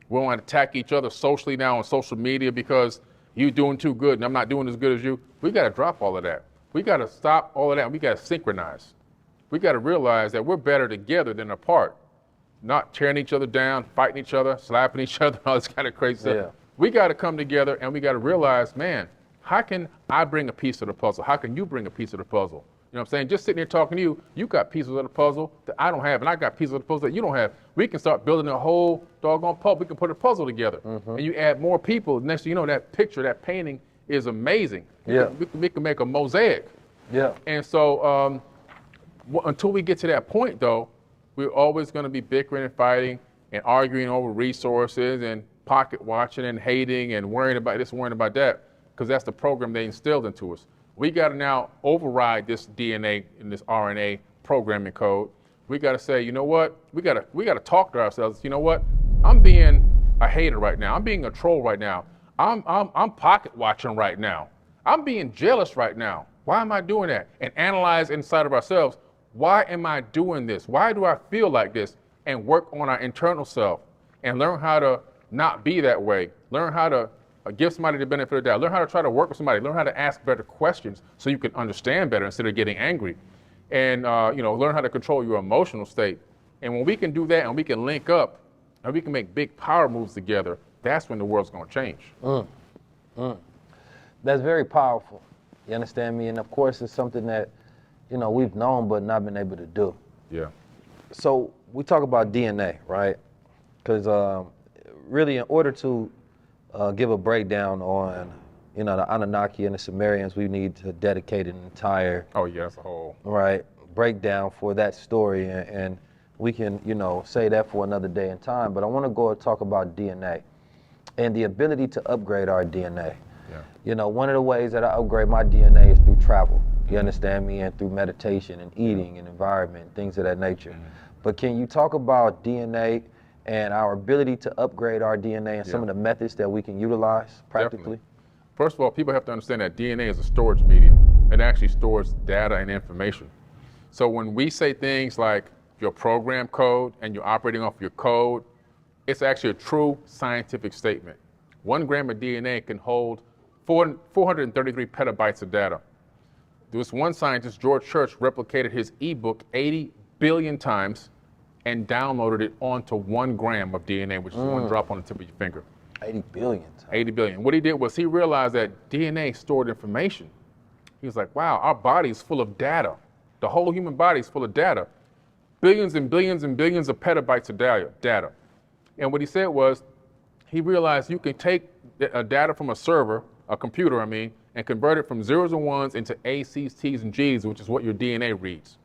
We want to attack each other socially now on social media because you doing too good and I'm not doing as good as you. We got to drop all of that. We got to stop all of that. We got to synchronize. We got to realize that we're better together than apart, not tearing each other down, fighting each other, slapping each other, all this kind of crazy stuff. Yeah. We got to come together and we got to realize, man, how can I bring a piece of the puzzle? How can you bring a piece of the puzzle? You know what I'm saying? Just sitting here talking to you, you got pieces of the puzzle that I don't have, and I got pieces of the puzzle that you don't have. We can start building a whole doggone puzzle. We can put a puzzle together. And you add more people. Next thing you know, that picture, that painting is amazing. Yeah. We can make a mosaic. Yeah. And so until we get to that point, though, we're always going to be bickering and fighting and arguing over resources and pocket watching and hating and worrying about this, worrying about that, because that's the program they instilled into us. We got to now override this DNA and this RNA programming code. We got to say, you know what? We got to talk to ourselves. You know what? I'm being a hater right now. I'm being a troll right now. I'm pocket watching right now. I'm being jealous right now. Why am I doing that? And analyze inside of ourselves. Why am I doing this? Why do I feel like this? And work on our internal self and learn how to not be that way. Learn how to give somebody the benefit of the doubt. Learn how to try to work with somebody. Learn how to ask better questions so you can understand better instead of getting angry. And you know, learn how to control your emotional state. And when we can do that and we can link up and we can make big power moves together, that's when the world's going to change. That's very powerful. You understand me? And of course, it's something that, you know, we've known but not been able to do. Yeah. So we talk about DNA, right? Because really, in order to give a breakdown on, you know, the Anunnaki and the Sumerians, we need to dedicate an entire that's a whole breakdown for that story, and we can, you know, say that for another day and time. But I want to go and talk about DNA and the ability to upgrade our DNA. Yeah. You know, one of the ways that I upgrade my DNA is through travel. You understand me? And through meditation and eating and environment, things of that nature. But can you talk about DNA and our ability to upgrade our DNA and some of the methods that we can utilize practically? Definitely. First of all, people have to understand that DNA is a storage medium. It actually stores data and information. So when we say things like your program code and you're operating off your code, it's actually a true scientific statement. 1 gram of DNA can hold 433 petabytes of data. There was one scientist, George Church, replicated his ebook 80 billion times and downloaded it onto 1 gram of DNA, which is one drop on the tip of your finger. 80 billion times. 80 billion. What he did was he realized that DNA stored information. He was like, wow, our body is full of data. The whole human body is full of data. Billions and billions and billions of petabytes of data. And what he said was, he realized you can take data from a server, a computer, and convert it from zeros and ones into A's, C's, T's, and G's, which is what your DNA reads.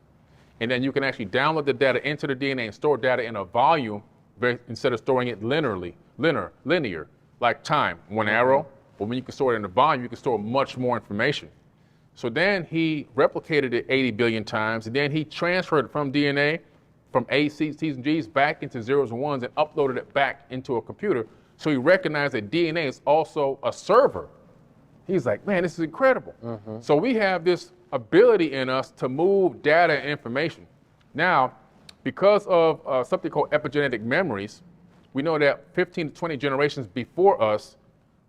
And then you can actually download the data into the DNA and store data in a volume instead of storing it linear. like time, one arrow. But when you can store it in the volume, you can store much more information. So then he replicated it 80 billion times, and then he transferred it from DNA, from A's, C's, T's, and G's back into zeros and ones and uploaded it back into a computer. So he recognized that DNA is also a server. He's like, man, this is incredible. So we have this ability in us to move data and information. Now, because of something called epigenetic memories, we know that 15 to 20 generations before us,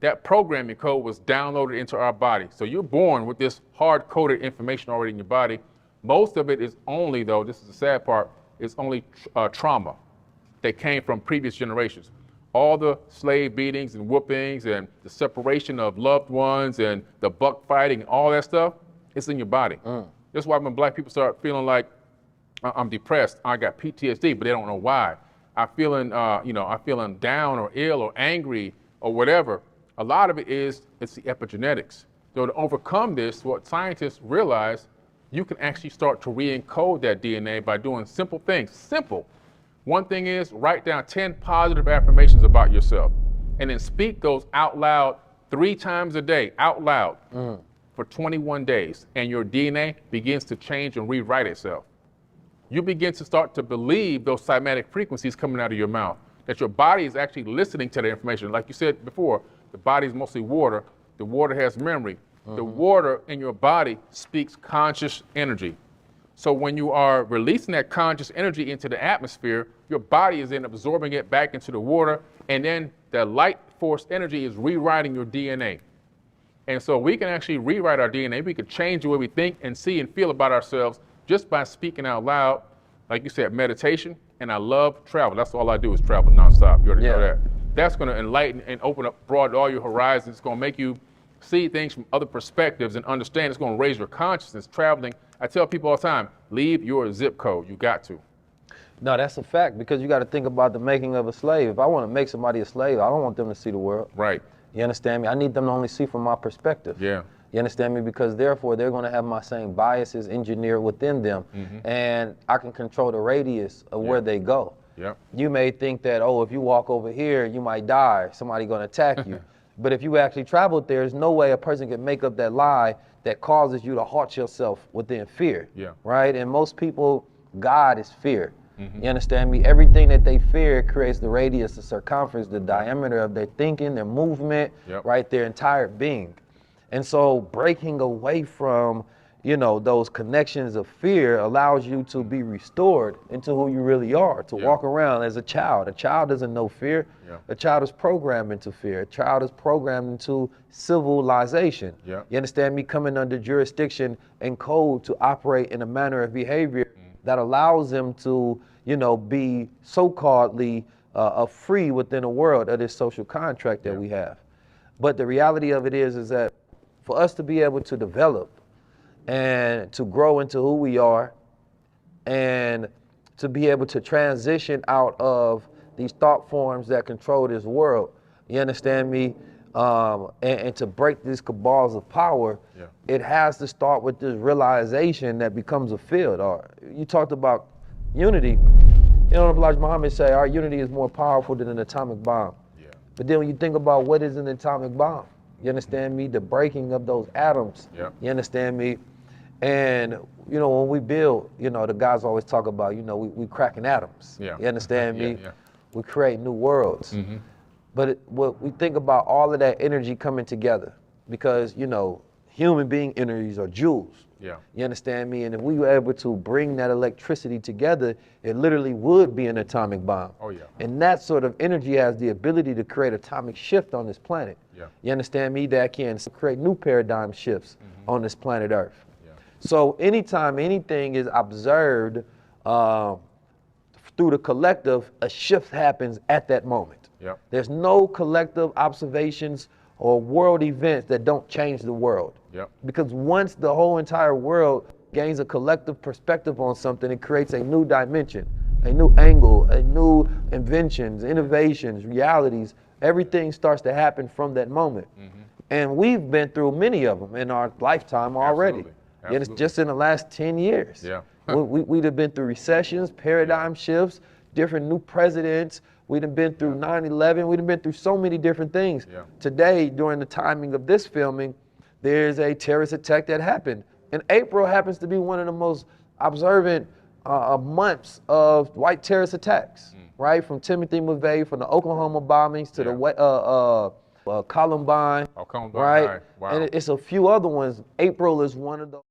that programming code was downloaded into our body. So you're born with this hard-coded information already in your body. Most of it is only, though, this is the sad part, is only trauma that came from previous generations. All the slave beatings and whoopings and the separation of loved ones and the buck fighting and all that stuff, it's in your body. That's why when black people start feeling like, I'm depressed, I got PTSD, but they don't know why. I'm feeling, I'm feeling down or ill or angry or whatever. A lot of it is, it's the epigenetics. So to overcome this, what scientists realize, you can actually start to re-encode that DNA by doing simple things. Simple. One thing is, write down 10 positive affirmations about yourself, and then speak those out loud 3 times a day, out loud, for 21 days, and your DNA begins to change and rewrite itself. You begin to start to believe those cymatic frequencies coming out of your mouth, that your body is actually listening to the information. Like you said before, the body is mostly water. The water has memory. The water in your body speaks conscious energy. So when you are releasing that conscious energy into the atmosphere, your body is then absorbing it back into the water, and then the light force energy is rewriting your DNA. And so we can actually rewrite our DNA. We can change the way we think and see and feel about ourselves just by speaking out loud. Like you said, meditation, and I love travel. That's all I do is travel nonstop. You already know that. That's going to enlighten and open up, broaden all your horizons. It's going to make you see things from other perspectives and understand. It's going to raise your consciousness. Traveling, I tell people all the time, leave your zip code. You got to. No, that's a fact, because you got to think about the making of a slave. If I want to make somebody a slave, I don't want them to see the world. Right. You understand me? I need them to only see from my perspective. Yeah. You understand me? Because therefore, they're going to have my same biases engineered within them, and I can control the radius of where they go. Yep. You may think that, oh, if you walk over here, you might die. Somebody's going to attack you. But if you actually traveled there, there's no way a person can make up that lie that causes you to halt yourself within fear. Yeah. Right? And most people, God is fear. You understand me? Everything that they fear creates the radius, the circumference, the diameter of their thinking, their movement, right? Their entire being. And so breaking away from, those connections of fear allows you to be restored into who you really are, to walk around as a child. A child doesn't know fear. A child is programmed into fear. A child is programmed into civilization. You understand me? Coming under jurisdiction and code to operate in a manner of behavior that allows them to, be so-calledly free within a world of this social contract that we have. But the reality of it is that for us to be able to develop and to grow into who we are and to be able to transition out of these thought forms that control this world, you understand me? And to break these cabals of power, it has to start with this realization that becomes a field. Or you talked about unity. Elijah Muhammad say our unity is more powerful than an atomic bomb. But then when you think about what is an atomic bomb, you understand me? The breaking of those atoms. You understand me? And when we build, the guys always talk about, we cracking atoms. You understand me? We create new worlds. But what we think about all of that energy coming together, because human being energies are jewels. You understand me? And if we were able to bring that electricity together, it literally would be an atomic bomb. And that sort of energy has the ability to create atomic shift on this planet. You understand me? That can create new paradigm shifts on this planet Earth. So anytime anything is observed through the collective, a shift happens at that moment. There's no collective observations or world events that don't change the world. Because once the whole entire world gains a collective perspective on something, it creates a new dimension, a new angle, a new inventions, innovations, realities. Everything starts to happen from that moment. And we've been through many of them in our lifetime already. It's just in the last 10 years. We'd have been through recessions, paradigm shifts, different new presidents, We done been through 9/11. We done been through so many different things. Yeah. Today, during the timing of this filming, there's a terrorist attack that happened. And April happens to be one of the most observant months of white terrorist attacks, right? From Timothy McVeigh, from the Oklahoma bombings to the Columbine, right? Wow. And it's a few other ones. April is one of those.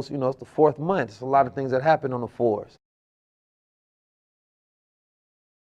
You know, it's the 4th month. It's a lot of things that happen on the 4th.